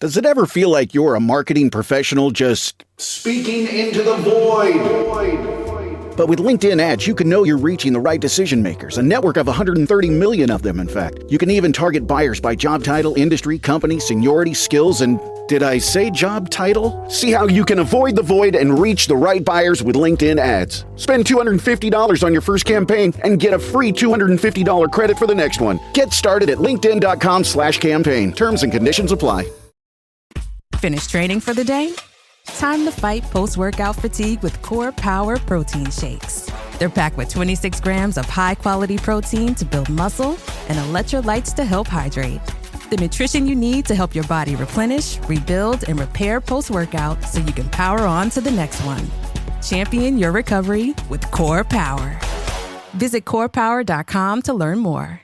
Does it ever feel like you're a marketing professional just speaking into the void? But with LinkedIn ads, you can know you're reaching the right decision makers, a network of 130 million of them, in fact. You can even target buyers by job title, industry, company, seniority, skills, and did I say job title? See how you can avoid the void and reach the right buyers with LinkedIn ads. Spend $250 on your first campaign and get a free $250 credit for the next one. Get started at linkedin.com/campaign. Terms and conditions apply. Finished training for the day? Time to fight post-workout fatigue with Core Power Protein Shakes. They're packed with 26 grams of high-quality protein to build muscle and electrolytes to help hydrate. The nutrition you need to help your body replenish, rebuild, and repair post-workout so you can power on to the next one. Champion your recovery with Core Power. Visit corepower.com to learn more.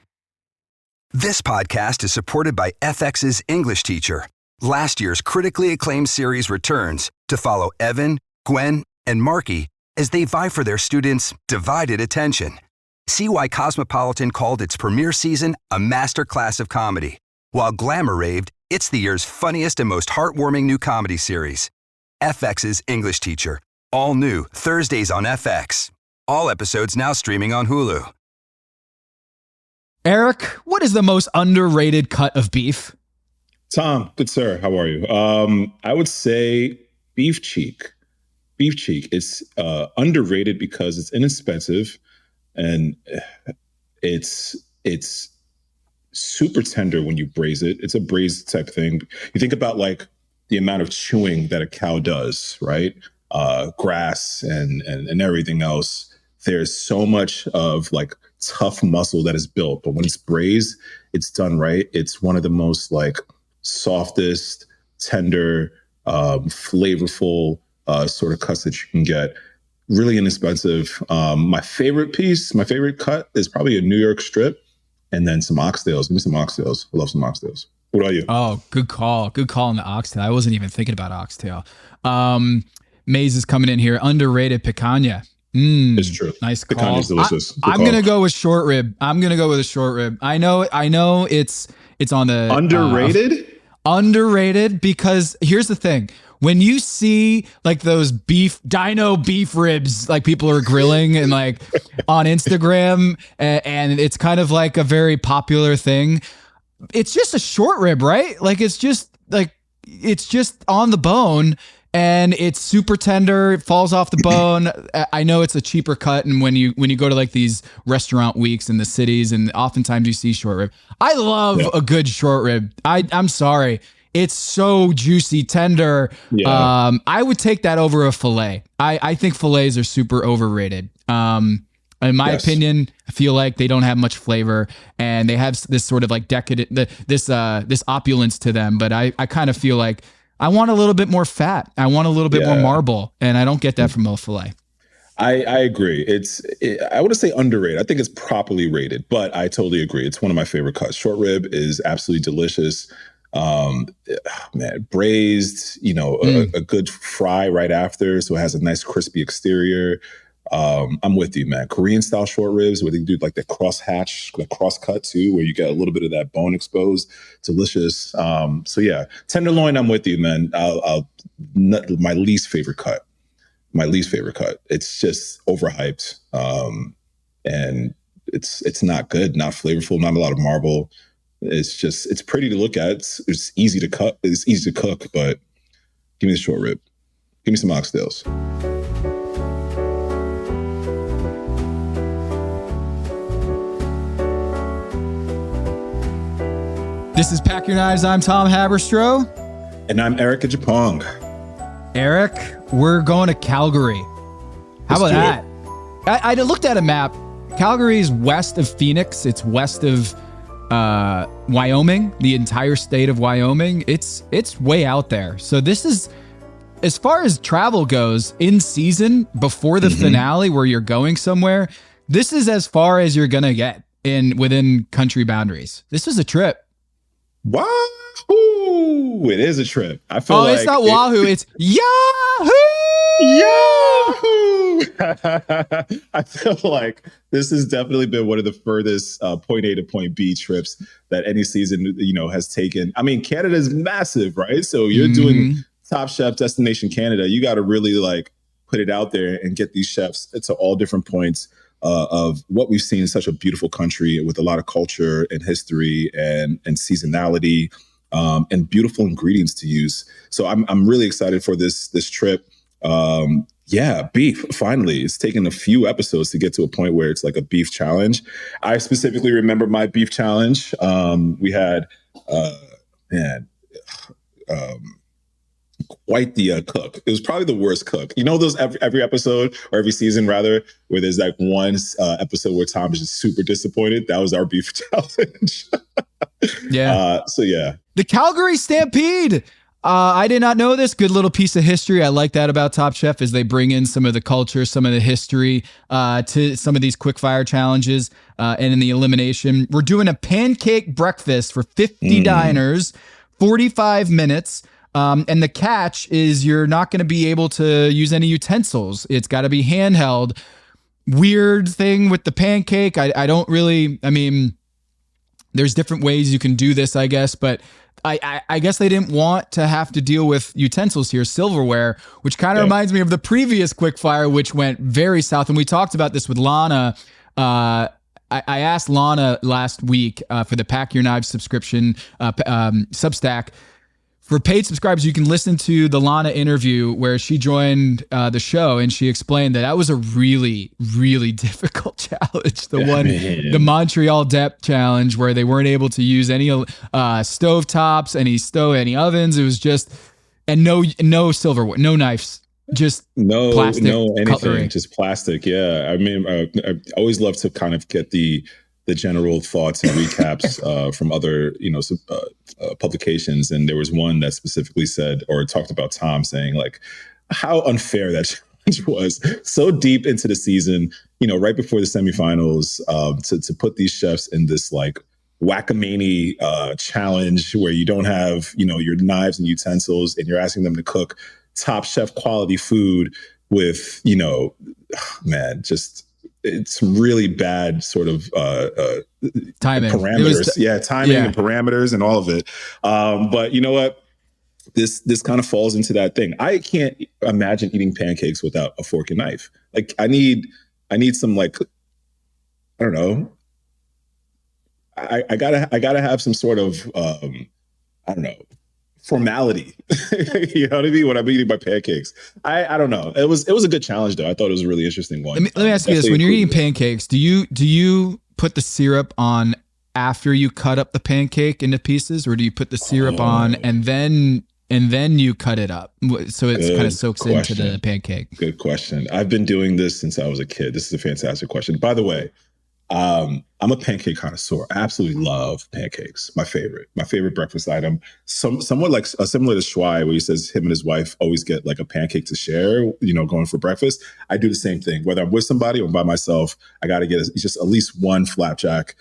This podcast is supported by FX's English teacher. Last year's critically acclaimed series returns to follow Evan, Gwen, and Marky as they vie for their students' divided attention. See why Cosmopolitan called its premiere season a masterclass of comedy, while Glamour raved it's the year's funniest and most heartwarming new comedy series. FX's English teacher, all new Thursdays on FX. All episodes now streaming on Hulu. Eric, what is the most underrated cut of beef? Tom, good sir, how are you? I would say beef cheek. Beef cheek. It's underrated because it's inexpensive and it's super tender when you braise it. It's a braised type thing. You think about like the amount of chewing that a cow does, right? Grass and everything else. There's so much of like tough muscle that is built, but when it's braised, it's done right. It's one of the most like softest, tender, flavorful sort of cuts that you can get. Really inexpensive. My favorite cut is probably a New York strip and then some oxtails. Give me some oxtails. I love some oxtails. What about you? Oh, good call. Good call on the oxtail. I wasn't even thinking about oxtail. Maze is coming in here. Underrated picanha. It's true. Nice call. Picanha is delicious. I'm going to go with short rib. I'm going to go with a short rib. I know it's on the underrated. Underrated because here's the thing. When you see like those dino beef ribs, like people are grilling and like on Instagram and it's kind of like a very popular thing. It's just a short rib, right? Like it's just on the bone and it's super tender. It falls off the bone. I know it's a cheaper cut. And when you go to like these restaurant weeks in the cities and oftentimes you see short rib, I love a good short rib. I'm sorry. It's so juicy, tender. Yeah. I would take that over a filet. I think fillets are super overrated. In my opinion, I feel like they don't have much flavor and they have this sort of like decadent, this opulence to them. But I kind of feel like I want a little bit more fat. I want a little bit more marble, and I don't get that from a filet. I agree. I wouldn't say underrated. I think it's properly rated, but I totally agree. It's one of my favorite cuts. Short rib is absolutely delicious. Man, braised, a good fry right after, so it has a nice crispy exterior. I'm with you, man. Korean style short ribs where they do like the cross cut too, where you get a little bit of that bone exposed. Delicious. So yeah, tenderloin. I'm with you, man. My least favorite cut. It's just overhyped, and it's not good, not flavorful, not a lot of marble. It's pretty to look at. It's easy to cut. It's easy to cook, but give me the short rib. Give me some oxtails. This is Pack Your Knives. I'm Tom Haberstroh. And I'm Eric Adjepong. Eric, we're going to Calgary. How about that? I looked at a map. Calgary is west of Phoenix. It's west of Wyoming, the entire state of Wyoming. It's way out there. So this is, as far as travel goes, in season, before the finale where you're going somewhere, this is as far as you're going to get within country boundaries. This was a trip. Wahoo! It is a trip. I feel like it's not Wahoo, it's Yahoo! Yahoo! I feel like this has definitely been one of the furthest point A to point B trips that any season, has taken. I mean, Canada is massive, right? So you're doing Top Chef Destination Canada. You got to really like put it out there and get these chefs to all different points of what we've seen in such a beautiful country with a lot of culture and history and seasonality and beautiful ingredients to use. So I'm really excited for this trip. Beef, finally. It's taken a few episodes to get to a point where it's like a beef challenge. I specifically remember my beef challenge. We had, quite the cook. It was probably the worst cook. You know those every episode or every season rather, where there's like one episode where Tom is just super disappointed? That was our beef challenge. Yeah. Yeah. The Calgary Stampede. I did not know this. Good little piece of history. I like that about Top Chef is they bring in some of the culture, some of the history to some of these quick fire challenges and in the elimination. We're doing a pancake breakfast for 50 diners, 45 minutes. And the catch is you're not going to be able to use any utensils. It's got to be handheld. Weird thing with the pancake. I don't really, I mean, there's different ways you can do this, I guess, but I guess they didn't want to have to deal with utensils here, silverware, which kind of reminds me of the previous quickfire, which went very south. And we talked about this with Lana. I asked Lana last week for the Pack Your Knives subscription Substack. For paid subscribers, you can listen to the Lana interview where she joined the show, and she explained that was a really, really difficult challenge. The Montreal Depth Challenge, where they weren't able to use any stove tops, any ovens. It was just, and no silverware, no knives, just plastic, anything, cutlery. just plastic. Yeah, I mean, I always love to kind of get the general thoughts and recaps from other, publications. And there was one that specifically said, or talked about Tom saying like how unfair that challenge was so deep into the season, right before the semifinals, to put these chefs in this like whack-a-many challenge where you don't have, your knives and utensils and you're asking them to cook Top Chef quality food with, it's really bad sort of timing parameters. Timing and parameters and all of it. But you know what? This kind of falls into that thing. I can't imagine eating pancakes without a fork and knife. Like I need some like, I don't know. I gotta have some sort of I don't know, formality. You know what I mean? When I'm eating my pancakes. I don't know. It was a good challenge though. I thought it was a really interesting one. Let me ask you this. When you're eating pancakes, do you put the syrup on after you cut up the pancake into pieces, or do you put the syrup on and then you cut it up so it kind of soaks into the pancake? Good question. I've been doing this since I was a kid. This is a fantastic question. By the way, I'm a pancake connoisseur. I absolutely love pancakes. My favorite breakfast item. Somewhat like similar to Schwei, where he says him and his wife always get like a pancake to share, going for breakfast. I do the same thing. Whether I'm with somebody or by myself, I got to get just at least one flapjack,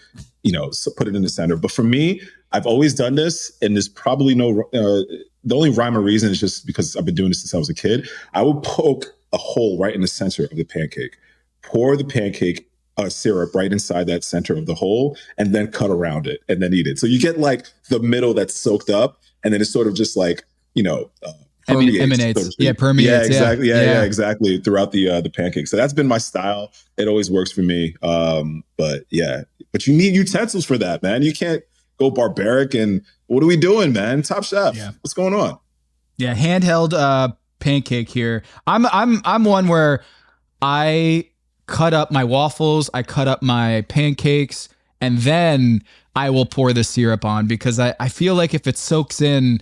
so put it in the center. But for me, I've always done this, and there's probably the only rhyme or reason is just because I've been doing this since I was a kid. I would poke a hole right in the center of the pancake, pour the pancake syrup right inside that center of the hole, and then cut around it and then eat it. So you get like the middle that's soaked up, and then it's sort of just like, permeates. Emanates. Yeah, permeates. Yeah, exactly. Yeah, exactly. Throughout the pancake. So that's been my style. It always works for me. But you need utensils for that, man. You can't go barbaric. And what are we doing, man? Top Chef. Yeah. What's going on? Yeah, handheld pancake here. I'm one where I cut up my waffles, I cut up my pancakes, and then I will pour the syrup on, because I feel like if it soaks in,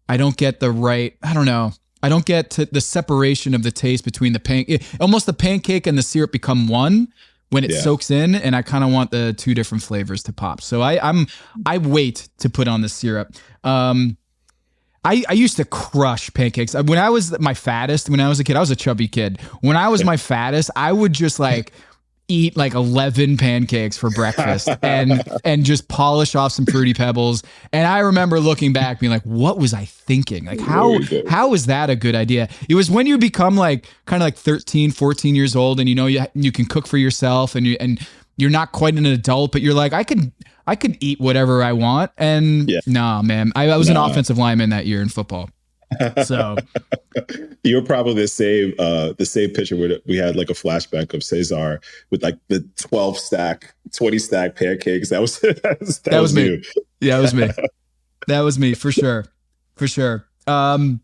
I don't get the right, I don't know. I don't get to the separation of the taste between the pancake. Almost the pancake and the syrup become one when it soaks in, and I kind of want the two different flavors to pop. So I wait to put on the syrup. I used to crush pancakes. When I was my fattest, when I was a kid, I was a chubby kid. When I was my fattest, I would just like eat like 11 pancakes for breakfast and just polish off some Fruity Pebbles. And I remember looking back being like, what was I thinking? Like how is that a good idea? It was when you become like kind of like 13, 14 years old and you can cook for yourself and you're not quite an adult, but you're like, I could eat whatever I want. And nah, man, I was an offensive lineman that year in football. So you're probably the same picture where we had like a flashback of Cesar with like the 20 stack pancakes. That was me. Yeah, it was me. That was me for sure. All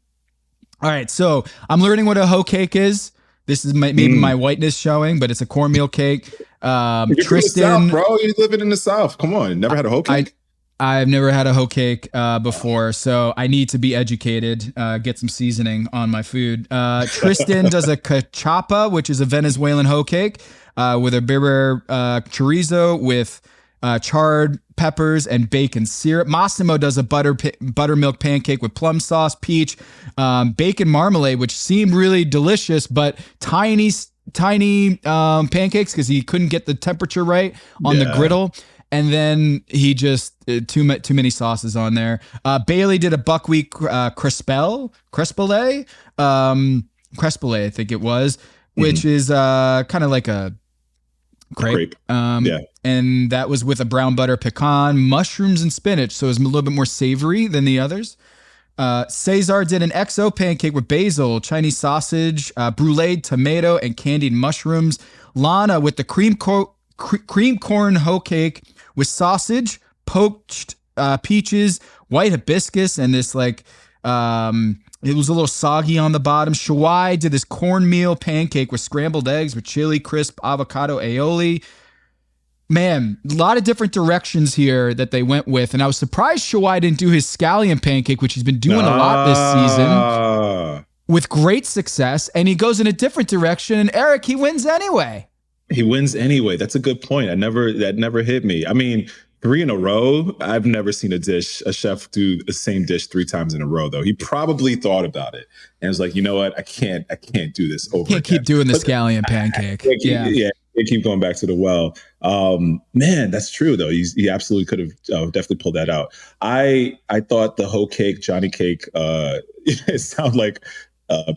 right, so I'm learning what a hoe cake is. This is maybe my whiteness showing, but it's a cornmeal cake. You're Tristan, from the South, bro, you're living in the South. Come on, never had a hoe cake. I've never had a hoe cake before, so I need to be educated, get some seasoning on my food. Tristan does a cachapa, which is a Venezuelan hoe cake with a berber chorizo with charred peppers and bacon syrup. Massimo does a buttermilk pancake with plum sauce, peach, bacon marmalade, which seemed really delicious, but tiny pancakes because he couldn't get the temperature right on the griddle. And then he just too many sauces on there. Bailey did a buckwheat crespelle, I think it was, which is kind of like a crepe. And that was with a brown butter pecan, mushrooms, and spinach. So it was a little bit more savory than the others. Cesar did an XO pancake with basil, Chinese sausage, brulee tomato, and candied mushrooms. Lana with the cream corn hoe cake with sausage, poached peaches, white hibiscus, and this like it was a little soggy on the bottom. Shawai did this cornmeal pancake with scrambled eggs with chili, crisp avocado aioli. Man, a lot of different directions here that they went with, and I was surprised Shawai didn't do his scallion pancake, which he's been doing a lot this season with great success, and he goes in a different direction, and Eric, he wins anyway. He wins anyway. That's a good point. That never hit me. I mean, 3 in a row. I've never seen a chef do the same dish 3 times in a row, though. He probably thought about it and was like, you know what? I can't do this over. Can't keep doing the scallion pancake. They keep going back to the well. Man, that's true though. He absolutely could have definitely pulled that out. I thought the hoe cake, Johnny cake, it sounded like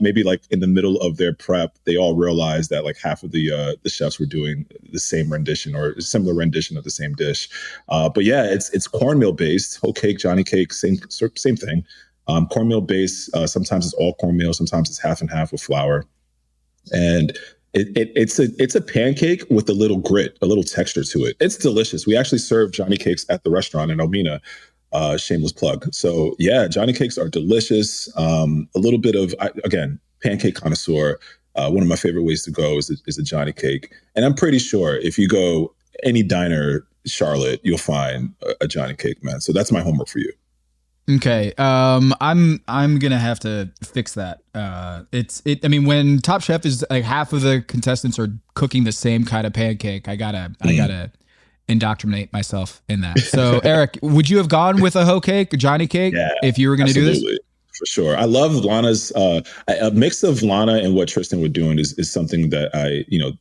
maybe like in the middle of their prep, they all realized that like half of the chefs were doing the same rendition or a similar rendition of the same dish. But yeah, it's cornmeal based. Hoe cake, Johnny cake, same thing. Cornmeal based. Sometimes it's all cornmeal. Sometimes it's half and half with flour. And it's a pancake with a little grit, a little texture to it. It's delicious. We actually serve Johnny cakes at the restaurant in Omina. Shameless plug. So yeah, Johnny cakes are delicious. A little bit of, again, pancake connoisseur. One of my favorite ways to go is a Johnny cake. And I'm pretty sure if you go any diner, Charlotte, you'll find a Johnny cake, man. So that's my homework for you. Okay. I'm gonna have to fix that. I mean, when Top Chef is like half of the contestants are cooking the same kind of pancake, I gotta indoctrinate myself in that. So Eric, would you have gone with a hoe cake, a Johnny cake, if you were going to do this? For sure. I love Lana's, a mix of Lana and what Tristan was doing is something that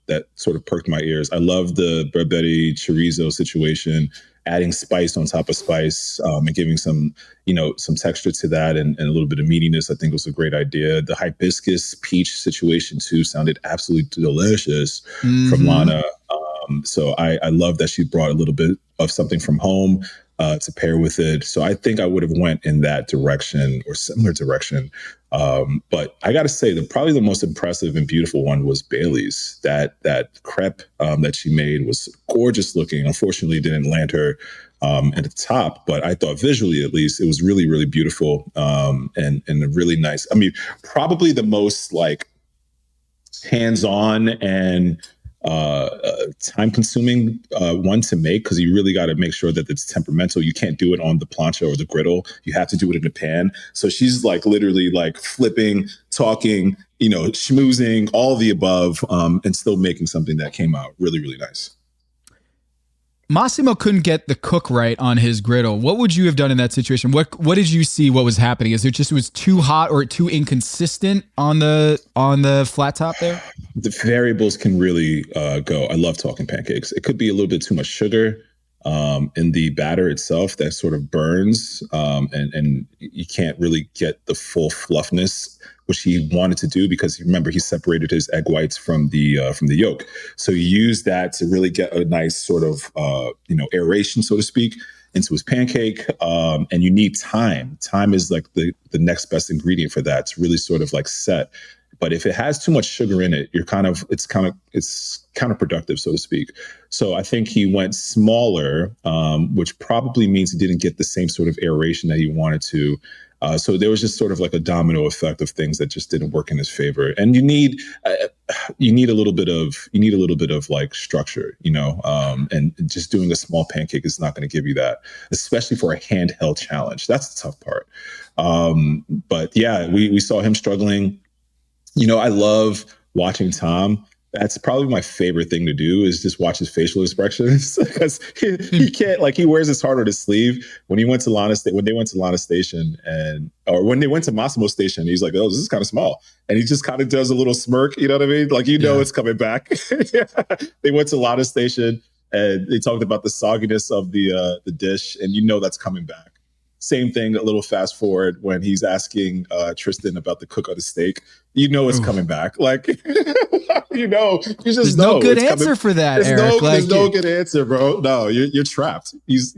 that sort of perked my ears. I love the barbetti chorizo situation, adding spice on top of spice, and giving some texture to that and a little bit of meatiness. I think was a great idea. The hibiscus peach situation too sounded absolutely delicious from Lana. So I love that she brought a little bit of something from home to pair with it. So I think I would have went in that direction or similar direction. But I got to say that probably the most impressive and beautiful one was Bailey's. That crepe that she made was gorgeous looking. Unfortunately, it didn't land her at the top, but I thought visually, at least, it was really, really beautiful and a really nice. I mean, probably the most like hands-on and time-consuming one to make, because you really got to make sure that it's temperamental. You can't do it on the plancha or the griddle. You have to do it in a pan. So she's like literally like flipping, talking, schmoozing, all the above, and still making something that came out really, really nice. Massimo couldn't get the cook right on his griddle. What would you have done in that situation? What did you see? What was happening? Is it just was too hot or too inconsistent on the flat top there? The variables can really go. I love talking pancakes. It could be a little bit too much sugar in the batter itself that sort of burns, and you can't really get the full fluffness, which he wanted to do, because remember, he separated his egg whites from the yolk. So he used that to really get a nice sort of aeration, so to speak, into his pancake. And you need time. Time is like the next best ingredient for that to really sort of like set. But if it has too much sugar in it, it's counterproductive, so to speak. So I think he went smaller, which probably means he didn't get the same sort of aeration that he wanted to. So there was just sort of like a domino effect of things that just didn't work in his favor. And you need a little bit of like structure, and just doing a small pancake is not going to give you that, especially for a handheld challenge. That's the tough part. But yeah, we saw him struggling. I love watching Tom. That's probably my favorite thing to do, is just watch his facial expressions, because he can't, like, he wears his heart on his sleeve. When they went to Lana Station or when they went to Massimo Station, he's like, oh, this is kind of small. And he just kind of does a little smirk, you know what I mean? Like, it's coming back. They went to Lana Station and they talked about the sogginess of the dish, and that's coming back. Same thing, a little fast forward when he's asking Tristan about the cook on the steak. It's coming back. Like, you just There's know. no good answer for that, Eric. There's no good answer, bro. No, you're trapped. This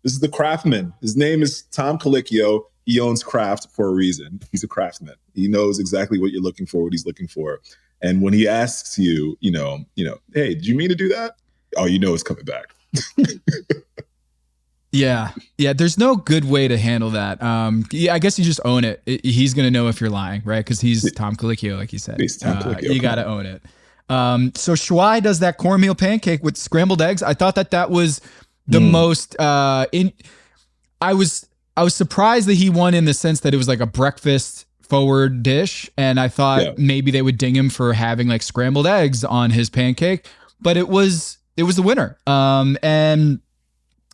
is the craftsman. His name is Tom Colicchio. He owns craft for a reason. He's a craftsman. He knows exactly what you're looking for, what he's looking for. And when he asks you, hey, did you mean to do that? Oh, it's coming back. Yeah. There's no good way to handle that. I guess you just own it. He's gonna know if you're lying, right? Because he's Tom Colicchio, like you said. He's Tom Colicchio. You gotta own it. So Shuai does that cornmeal pancake with scrambled eggs. I thought that was the most. I was surprised that he won in the sense that it was like a breakfast forward dish, and I thought maybe they would ding him for having like scrambled eggs on his pancake, but it was the winner. And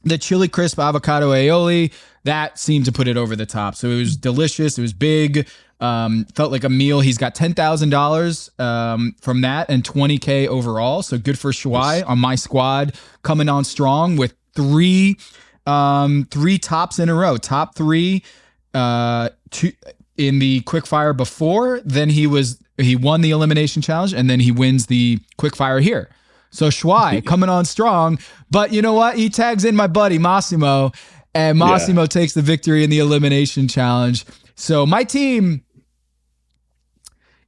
the chili crisp avocado aioli, that seemed to put it over the top. So it was delicious. It was big. Felt like a meal. He's got $10,000 from that and $20K overall. So good for Shuai on my squad, coming on strong with three tops in a row. Top three two in the quickfire before. Then he won the elimination challenge, and then he wins the quickfire here. So Shuai coming on strong, but you know what? He tags in my buddy Massimo, and Massimo takes the victory in the elimination challenge. So my team,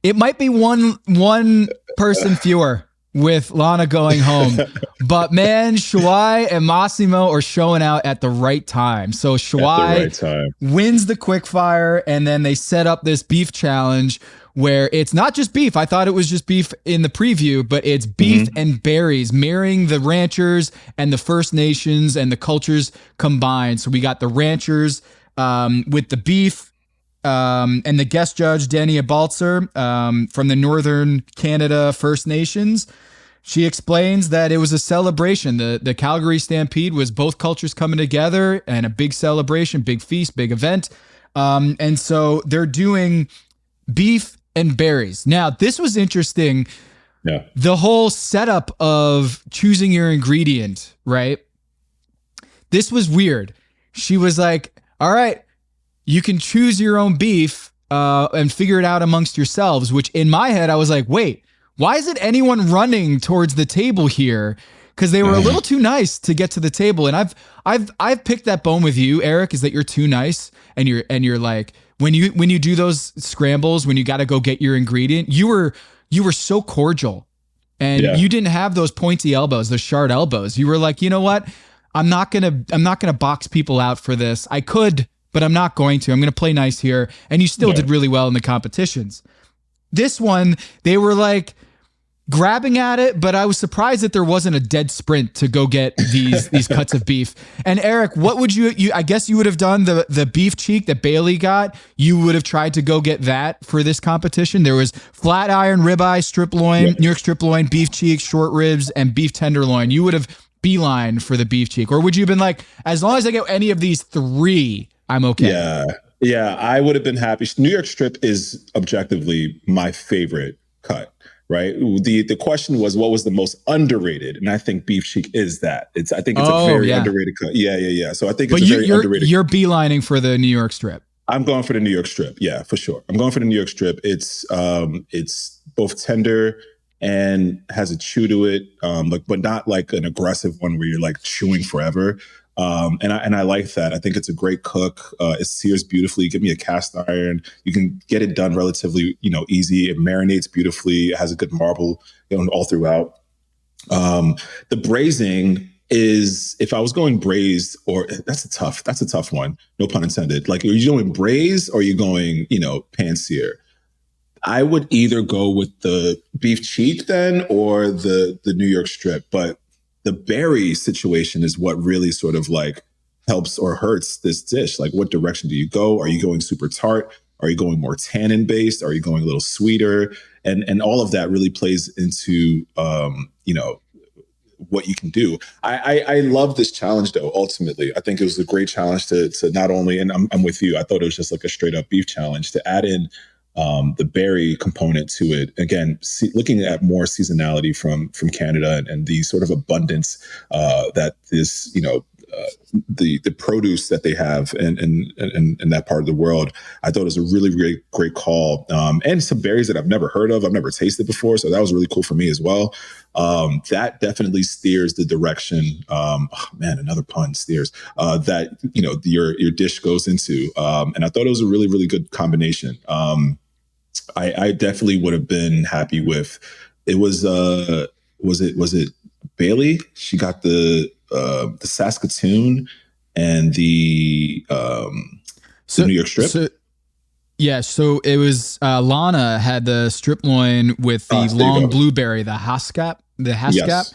it might be one person fewer with Lana going home, but man, Shuai and Massimo are showing out at the right time. So Shuai wins the quickfire, and then they set up this beef challenge, where it's not just beef. I thought it was just beef in the preview, but it's beef and berries, marrying the ranchers and the First Nations and the cultures combined. So we got the ranchers with the beef, and the guest judge, Dania Baltzer, from the Northern Canada First Nations. She explains that it was a celebration. The Calgary Stampede was both cultures coming together, and a big celebration, big feast, big event. And so they're doing beef and berries. Now, this was interesting. Yeah. The whole setup of choosing your ingredient, right? This was weird. She was like, all right, you can choose your own beef and figure it out amongst yourselves, which in my head, I was like, wait, why isn't anyone running towards the table here? Because they were a little too nice to get to the table. And I've picked that bone with you, Eric, is that you're too nice, and you're like, when you do those scrambles, when you got to go get your ingredient, you were so cordial, and you didn't have those pointy elbows, those sharp elbows. You were like, you know what? I'm not gonna box people out for this. I could, but I'm not going to. I'm gonna play nice here. And you still did really well in the competitions. This one, they were like grabbing at it, but I was surprised that there wasn't a dead sprint to go get these cuts of beef. And Eric, what would you I guess you would have done the beef cheek that Bailey got. You would have tried to go get that for this competition. There was flat iron, ribeye, strip loin, New York strip loin, beef cheek, short ribs, and beef tenderloin. You would have beeline for the beef cheek? Or would you have been like, as long as I get any of these three, I'm okay? Yeah, I would have been happy. New York strip is objectively my favorite cut, right? The question was, what was the most underrated? And I think beef cheek is that. I think it's a very underrated cut. Yeah. So I think it's a very underrated. You're beelining for the New York strip. I'm going for the New York strip. Yeah, for sure. I'm going for the New York strip. It's both tender and has a chew to it, but not like an aggressive one where you're like chewing forever. And I like that. I think it's a great cook. It sears beautifully. Give me a cast iron. You can get it done relatively, easy. It marinates beautifully. It has a good marble, all throughout. The braising is, if I was going braised, or that's a tough one. No pun intended. Like, are you going braised or are you going, pan sear? I would either go with the beef cheek then or the New York strip, but the berry situation is what really sort of like helps or hurts this dish. Like, what direction do you go? Are you going super tart? Are you going more tannin based? Are you going a little sweeter? And all of that really plays into, what you can do. I love this challenge though. Ultimately, I think it was a great challenge to not only, and I'm with you, I thought it was just like a straight up beef challenge, to add in the berry component to it. Again, looking at more seasonality from Canada and the sort of abundance that this, the produce that they have in that part of the world. I thought it was a really great call. And some berries that I've never heard of, I've never tasted before. So that was really cool for me as well. That definitely steers the direction. Another pun, steers, that, your dish goes into. And I thought it was a really good combination. I definitely would have been happy with it. Was it Bailey? She got the Saskatoon and the New York strip. So it was Lana had the strip loin with the long blueberry, the Haskap, yes.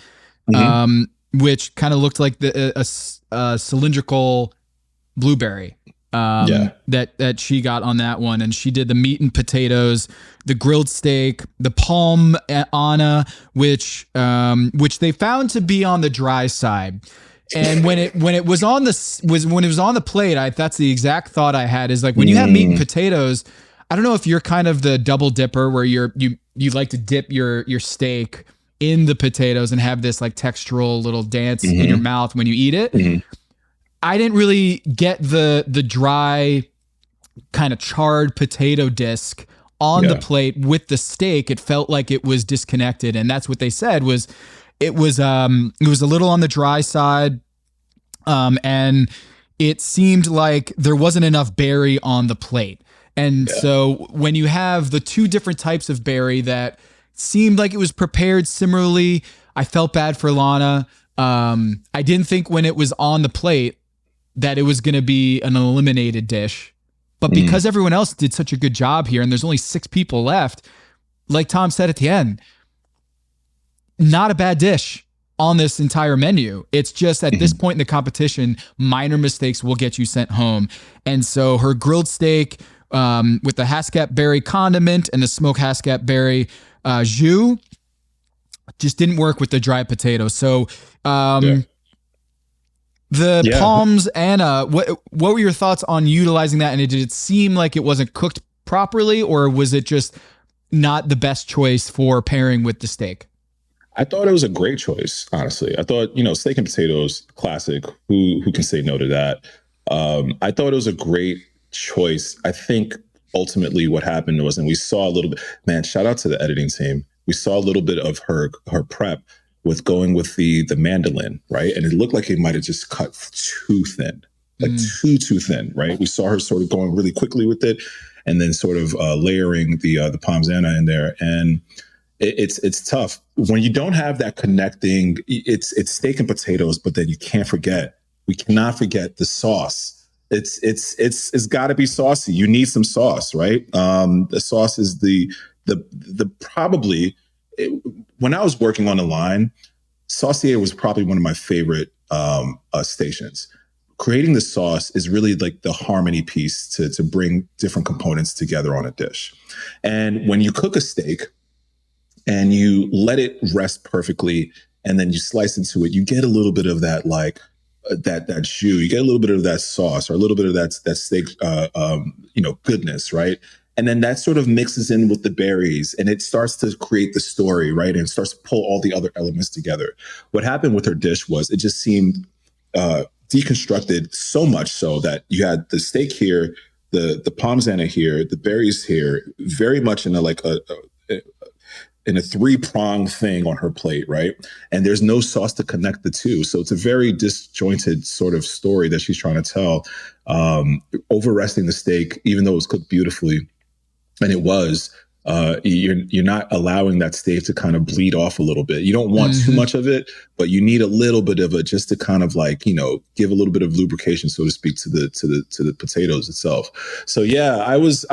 Which kind of looked like a cylindrical blueberry. That she got on that one, and she did the meat and potatoes, the grilled steak, the palm Anna, which they found to be on the dry side. And when it was on the plate, that's the exact thought I had, is like, when you have meat and potatoes, I don't know if you're kind of the double dipper where you like to dip your steak in the potatoes and have this like textural little dance in your mouth when you eat it. I didn't really get the dry kind of charred potato disc on the plate with the steak. It felt like it was disconnected. And that's what they said was it was a little on the dry side. And it seemed like there wasn't enough berry on the plate. And so when you have the two different types of berry that seemed like it was prepared similarly, I felt bad for Lana. I didn't think when it was on the plate that it was going to be an eliminated dish. But because everyone else did such a good job here and there's only 6 people left, like Tom said at the end, not a bad dish on this entire menu. It's just at this point in the competition, minor mistakes will get you sent home. And so her grilled steak with the Haskap berry condiment and the smoked Haskap berry jus just didn't work with the dry potatoes. So the palms Anna, what were your thoughts on utilizing that? And did it seem like it wasn't cooked properly, or was it just not the best choice for pairing with the steak? I thought it was a great choice, honestly. I thought, steak and potatoes, classic. Who can say no to that? I thought it was a great choice. I think ultimately what happened was, and we saw a little bit, man, shout out to the editing team. We saw a little bit of her prep with going with the mandolin, right? And it looked like it might have just cut too thin, like too thin, right? We saw her sort of going really quickly with it, and then sort of layering the parmesanna in there. And it's tough when you don't have that connecting. It's steak and potatoes, but then we cannot forget the sauce. It's got to be saucy. You need some sauce, right? The sauce is the probably. When I was working on the line, Saucier was probably one of my favorite stations. Creating the sauce is really like the harmony piece to bring different components together on a dish. And when you cook a steak and you let it rest perfectly and then you slice into it, you get a little bit of that, like that jus, you get a little bit of that sauce, or a little bit of that steak, goodness, right? And then that sort of mixes in with the berries, and it starts to create the story, right? And it starts to pull all the other elements together. What happened with her dish was it just seemed deconstructed, so much so that you had the steak here, the parmesan here, the berries here, very much in a three-pronged thing on her plate, right? And there's no sauce to connect the two. So it's a very disjointed sort of story that she's trying to tell, over-resting the steak, even though it was cooked beautifully. And it was, you're not allowing that steak to kind of bleed off a little bit. You don't want too much of it, but you need a little bit of it just to kind of like, give a little bit of lubrication, so to speak, to the potatoes itself. So yeah, I was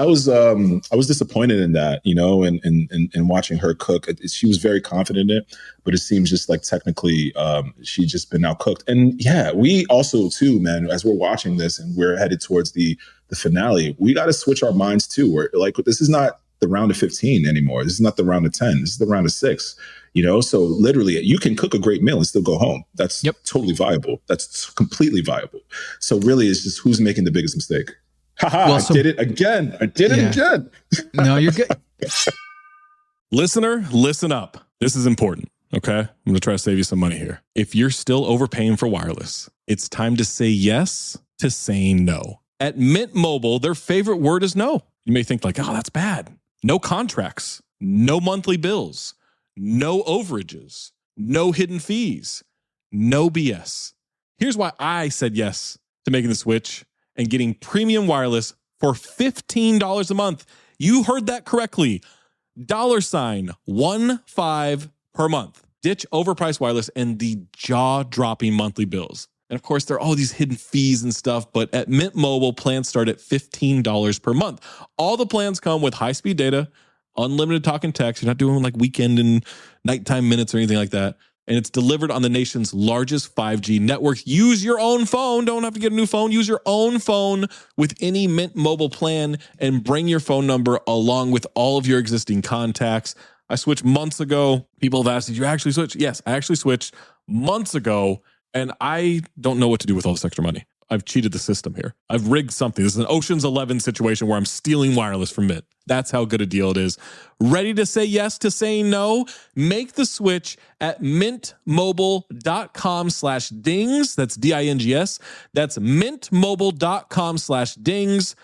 disappointed in that, and watching her cook. She was very confident in it, but it seems just like technically she'd just been outcooked. And yeah, we also too, man, as we're watching this and we're headed towards the finale, we got to switch our minds too. We're like, this is not the round of 15 anymore. This is not the round of 10. This is the round of 6. So literally you can cook a great meal and still go home. That's totally viable. That's completely viable. So really it's just who's making the biggest mistake. I did it again. No, you're good. Listener, listen up. This is important. Okay. I'm going to try to save you some money here. If you're still overpaying for wireless, it's time to say yes to saying no. At Mint Mobile, their favorite word is no. You may think like, oh, that's bad. No contracts, no monthly bills, no overages, no hidden fees, no BS. Here's why I said yes to making the switch and getting premium wireless for $15 a month. You heard that correctly. $15 per month. Ditch overpriced wireless and the jaw-dropping monthly bills. And of course, there are all these hidden fees and stuff, but at Mint Mobile, plans start at $15 per month. All the plans come with high-speed data, unlimited talk and text. You're not doing like weekend and nighttime minutes or anything like that. And it's delivered on the nation's largest 5G network. Use your own phone. Don't have to get a new phone. Use your own phone with any Mint Mobile plan and bring your phone number along with all of your existing contacts. I switched months ago. People have asked, did you actually switch? Yes, I actually switched months ago. And I don't know what to do with all this extra money. I've cheated the system here. I've rigged something. This is an Ocean's 11 situation where I'm stealing wireless from Mint. That's how good a deal it is. Ready to say yes to saying no? Make the switch at mintmobile.com/dings. That's DINGS. That's mintmobile.com/dings.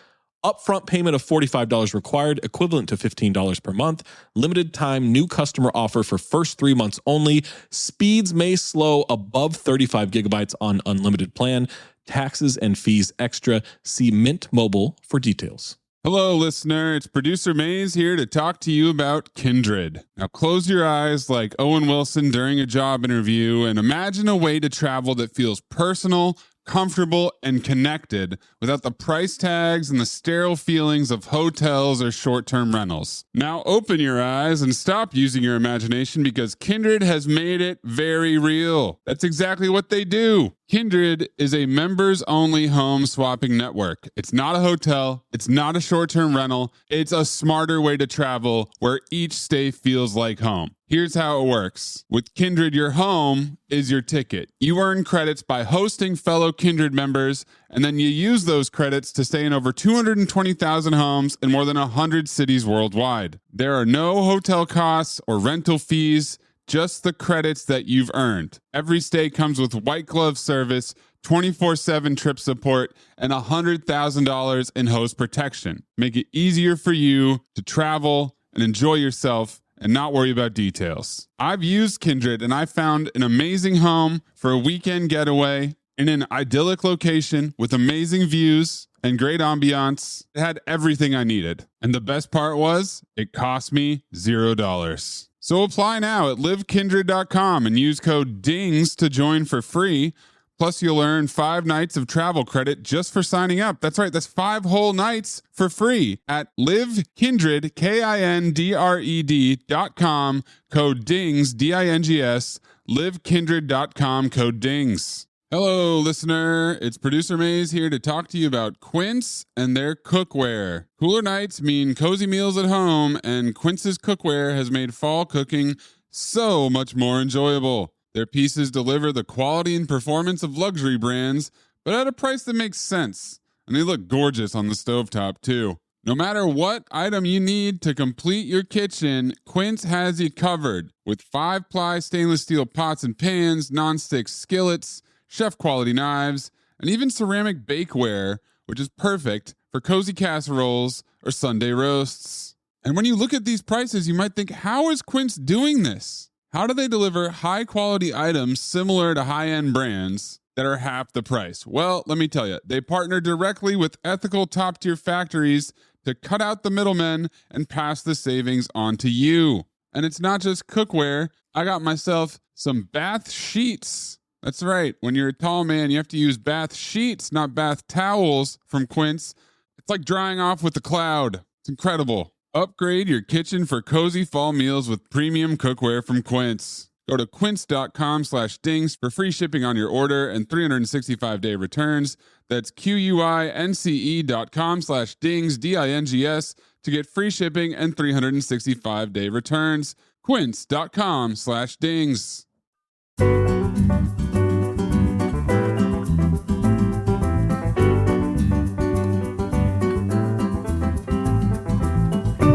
Upfront payment of $45 required, equivalent to $15 per month. Limited time new customer offer for first 3 months only. Speeds may slow above 35 gigabytes on unlimited plan. Taxes and fees extra. See Mint Mobile for details. Hello, listener. It's producer Maze here to talk to you about Kindred. Now close your eyes like Owen Wilson during a job interview and imagine a way to travel that feels personal, comfortable, and connected without the price tags and the sterile feelings of hotels or short-term rentals. Now open your eyes and stop using your imagination because Kindred has made it very real. That's exactly what they do. Kindred is a members-only home swapping network. It's not a hotel. It's not a short-term rental. It's a smarter way to travel where each stay feels like home. Here's how it works. With Kindred, your home is your ticket. You earn credits by hosting fellow Kindred members, and then you use those credits to stay in over 220,000 homes in more than 100 cities worldwide. There are no hotel costs or rental fees, just the credits that you've earned. Every stay comes with white glove service, 24/7 trip support, and $100,000 in host protection. Make it easier for you to travel and enjoy yourself and not worry about details. I've used Kindred and I found an amazing home for a weekend getaway in an idyllic location with amazing views and great ambiance. It had everything I needed. And the best part was, it cost me $0. So apply now at livekindred.com and use code DINGS to join for free. Plus, you'll earn 5 nights of travel credit just for signing up. That's right, that's 5 whole nights for free at livekindred, KINDRED.com, code DINGS, DINGS, livekindred.com, code DINGS. Hello, listener. It's producer Maze here to talk to you about Quince and their cookware. Cooler nights mean cozy meals at home, and Quince's cookware has made fall cooking so much more enjoyable. Their pieces deliver the quality and performance of luxury brands, but at a price that makes sense. And they look gorgeous on the stovetop, too. No matter what item you need to complete your kitchen, Quince has you covered. With 5-ply stainless steel pots and pans, nonstick skillets, chef-quality knives, and even ceramic bakeware, which is perfect for cozy casseroles or Sunday roasts. And when you look at these prices, you might think, how is Quince doing this? How do they deliver high-quality items similar to high-end brands that are half the price? Well, let me tell you, they partner directly with ethical top-tier factories to cut out the middlemen and pass the savings on to you. And it's not just cookware. I got myself some bath sheets. That's right. When you're a tall man, you have to use bath sheets, not bath towels from Quince. It's like drying off with the cloud. It's incredible. Upgrade your kitchen for cozy fall meals with premium cookware from Quince. Go to quince.com/dings for free shipping on your order and 365-day returns. That's QUINCE.com/dings, DINGS, to get free shipping and 365-day returns. Quince.com/dings.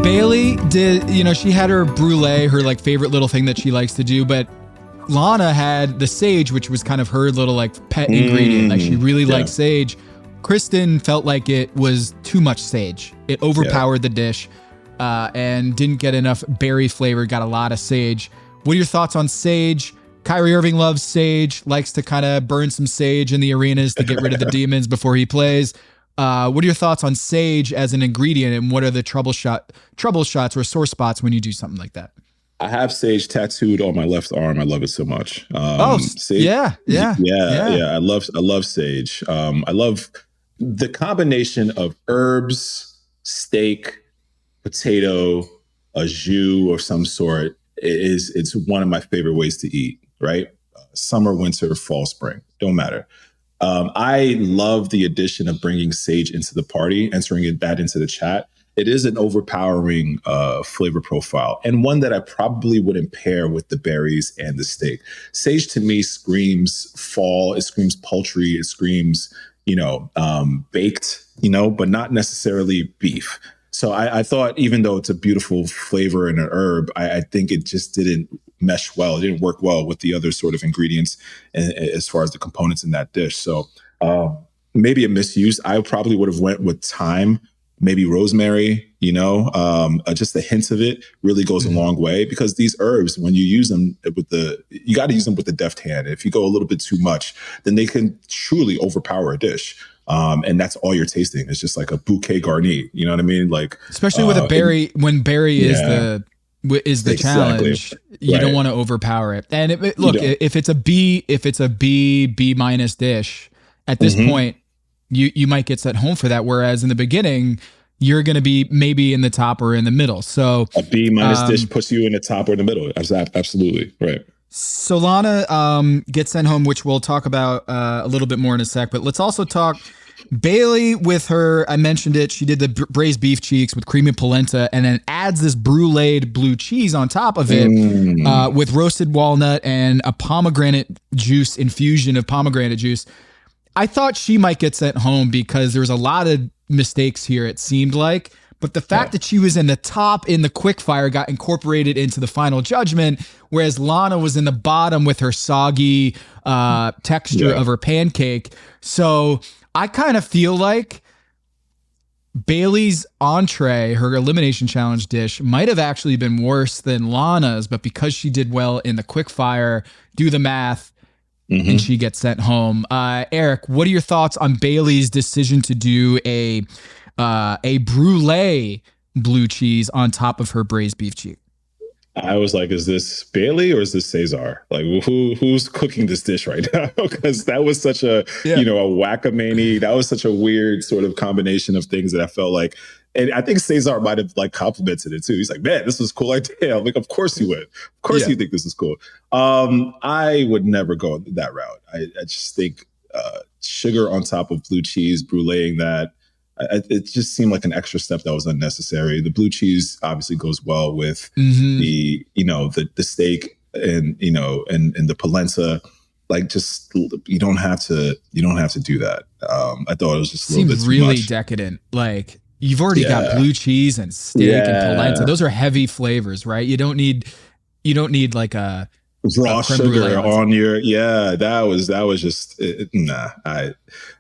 Bailey did, she had her brulee, her like favorite little thing that she likes to do, but Lana had the sage, which was kind of her little like pet ingredient. Like she really liked sage. Kristen felt like it was too much sage. It overpowered the dish and didn't get enough berry flavor, got a lot of sage. What are your thoughts on sage? Kyrie Irving loves sage, likes to kind of burn some sage in the arenas to get rid of the demons before he plays. What are your thoughts on sage as an ingredient, and what are the trouble shots or sore spots when you do something like that? I have sage tattooed on my left arm. I love it so much. Sage, yeah. I love sage. I love the combination of herbs, steak, potato, a jus of some sort. It's one of my favorite ways to eat. Right, summer, winter, fall, spring, don't matter. I love the addition of bringing sage into the party, entering that into the chat. It is an overpowering flavor profile, and one that I probably wouldn't pair with the berries and the steak. Sage to me screams fall. It screams poultry. It screams, baked, but not necessarily beef. So I thought, even though it's a beautiful flavor and an herb, I think it just didn't mesh well. It didn't work well with the other sort of ingredients as far as the components in that dish. So maybe a misuse. I probably would have went with thyme, maybe rosemary, just a hint of it really goes a long way, because these herbs, when you use them you got to use them with a deft hand. If you go a little bit too much, then they can truly overpower a dish. And that's all you're tasting. It's just like a bouquet garni. You know what I mean? Like, especially with a berry, when berry is the challenge, you don't want to overpower it. And if it's a B minus dish at this point, you might get sent home for that. Whereas in the beginning, you're going to be maybe in the top or in the middle. So a B minus dish puts you in the top or in the middle. Absolutely right. Solana gets sent home, which we'll talk about a little bit more in a sec. But let's also talk Bailey with her. I mentioned it. She did the braised beef cheeks with cream and polenta, and then adds this bruleed blue cheese on top of it with roasted walnut and a pomegranate juice infusion of pomegranate juice. I thought she might get sent home because there was a lot of mistakes here, it seemed like. But the fact that she was in the top in the quickfire got incorporated into the final judgment, whereas Lana was in the bottom with her soggy texture of her pancake. So I kind of feel like Bailey's entree, her elimination challenge dish, might have actually been worse than Lana's, but because she did well in the quickfire, do the math, and she gets sent home. Eric, what are your thoughts on Bailey's decision to do a brulee blue cheese on top of her braised beef cheek? I was like, is this Bailey or is this Cesar? Like, who's cooking this dish right now? Because that was such a, a whack-a-many. That was such a weird sort of combination of things that I felt like, and I think Cesar might have like complimented it too. He's like, man, this was a cool idea. I'm like, of course you would. Of course you think this is cool. I would never go that route. I just think sugar on top of blue cheese, bruleeing that, it just seemed like an extra step that was unnecessary. The blue cheese obviously goes well with the steak. and and the polenta. Like, just you don't have to do that. I thought it was just a little bit too really much. Decadent. Like, you've already got blue cheese and steak and polenta. Those are heavy flavors, right? You don't need like a raw sugar on your that was just nah. I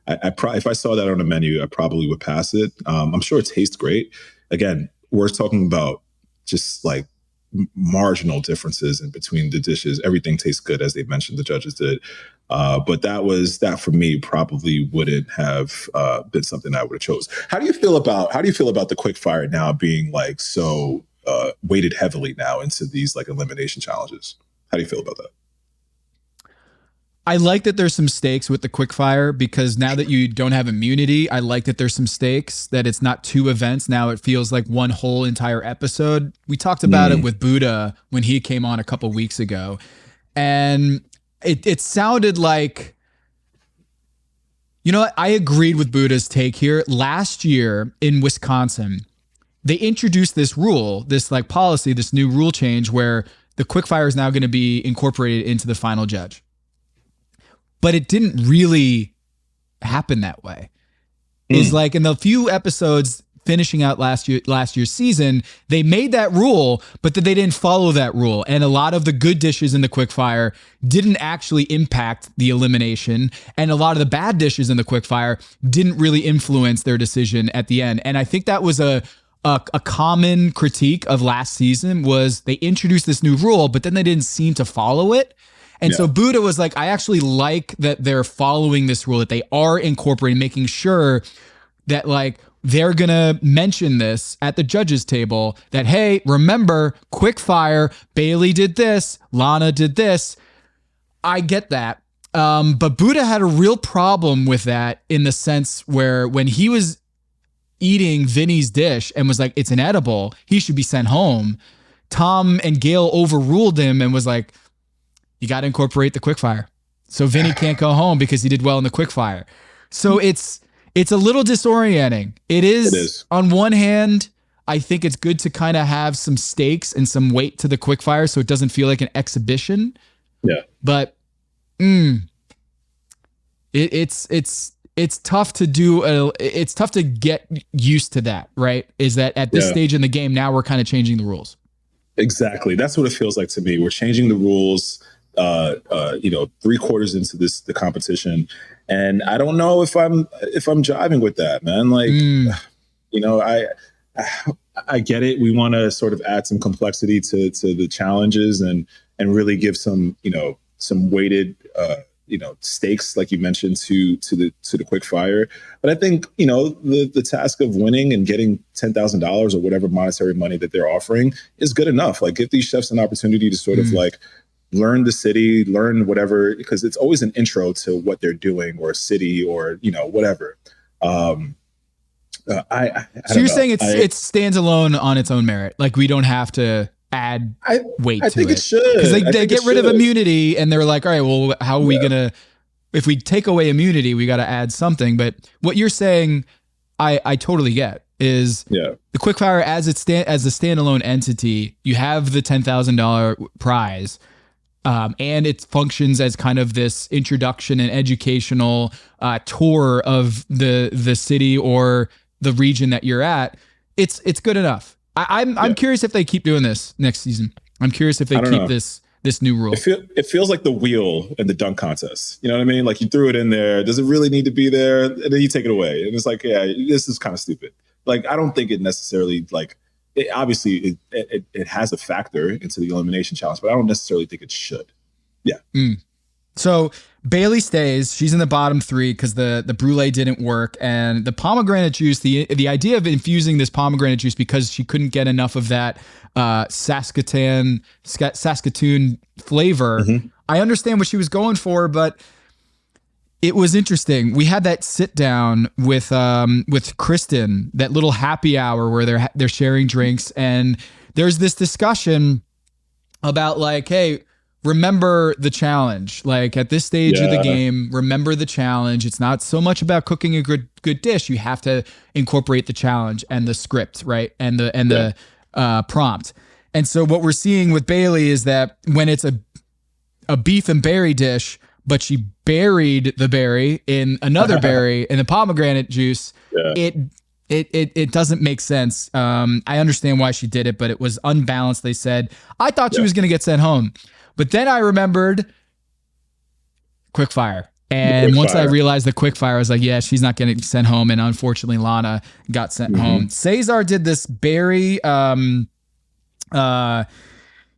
if I saw that on a menu, I probably would pass it. I'm sure it tastes great. Again, we're talking about just like marginal differences in between the dishes. Everything tastes good, as they mentioned, the judges did. But that for me probably wouldn't have been something I would have chose. How do you feel about the quick fire now being like so weighted heavily now into these like elimination challenges? How do you feel about that? I like that there's some stakes with the quickfire, because now that you don't have immunity, I like that there's some stakes, that it's not 2 events. Now it feels like one whole entire episode. We talked about it with Buddha when he came on a couple weeks ago. And it sounded like, you know what? I agreed with Buddha's take here. Last year in Wisconsin, they introduced this rule, this like policy, this new rule change where the quickfire is now going to be incorporated into the final judge. But it didn't really happen that way. It's like in the few episodes finishing out last year's season, they made that rule, but then they didn't follow that rule. And a lot of the good dishes in the quickfire didn't actually impact the elimination. And a lot of the bad dishes in the quickfire didn't really influence their decision at the end. And I think that was a common critique of last season, was they introduced this new rule, but then they didn't seem to follow it. And so Buddha was like, I actually like that they're following this rule, that they are incorporating, making sure that like they're going to mention this at the judges table, that, hey, remember, quick fire, Bailey did this, Lana did this. I get that. But Buddha had a real problem with that, in the sense where when he was eating Vinny's dish and was like, it's inedible, he should be sent home, Tom and Gail overruled him and was like, you got to incorporate the quickfire. So Vinny can't go home because he did well in the quickfire. So it's a little disorienting. It is. On one hand, I think it's good to kind of have some stakes and some weight to the quickfire, so it doesn't feel like an exhibition. Yeah. But it's tough to do. It's tough to get used to that, right? Is that at this stage in the game, now we're kind of changing the rules. Exactly. That's what it feels like to me. We're changing the rules, 3/4 into the competition. And I don't know if I'm jiving with that, man. Like, I get it. We want to sort of add some complexity to the challenges and really give some weighted, stakes, like you mentioned, to the quick fire. But I think, the task of winning and getting $10,000 or whatever monetary money that they're offering is good enough. Like, give these chefs an opportunity to sort of like learn the city, learn whatever, because it's always an intro to what they're doing, or a city, or, whatever. So you're saying it stands alone on its own merit. Like, we don't have to add weight to it. I think it should. Because they get rid of immunity, and they're like, all right, well, how are we going to, if we take away immunity, we got to add something. But what you're saying, I totally get, is the quickfire as a standalone entity, you have the $10,000 prize. And it functions as kind of this introduction and educational tour of the city or the region that you're at. It's good enough. I'm curious if they keep doing this next season. I'm curious if they keep this new rule. It feels like the wheel in the dunk contest. You know what I mean? Like, you threw it in there. Does it really need to be there? And then you take it away. And it's like, this is kind of stupid. Like, I don't think it necessarily, like, obviously it has a factor into the elimination challenge, but I don't necessarily think it should. Yeah. So Bailey stays. She's in the bottom 3 because the brulee didn't work, and the pomegranate juice. The idea of infusing this pomegranate juice, because she couldn't get enough of that Saskatoon flavor. I understand what she was going for, but it was interesting. We had that sit down with Kristen, that little happy hour where they're sharing drinks, and there's this discussion about like, hey, remember the challenge. Like, at this stage of the game, remember the challenge. It's not so much about cooking a good dish. You have to incorporate the challenge and the script, right? And the prompt. And so what we're seeing with Bailey is that when it's a beef and berry dish, but she buried the berry in another berry in the pomegranate juice, it doesn't make sense. I understand why she did it, but it was unbalanced. They said, I thought she was going to get sent home. But then I remembered quick fire. And once I realized the quick fire, I was like, yeah, she's not getting sent home. And unfortunately, Lana got sent home. Cesar did this berry.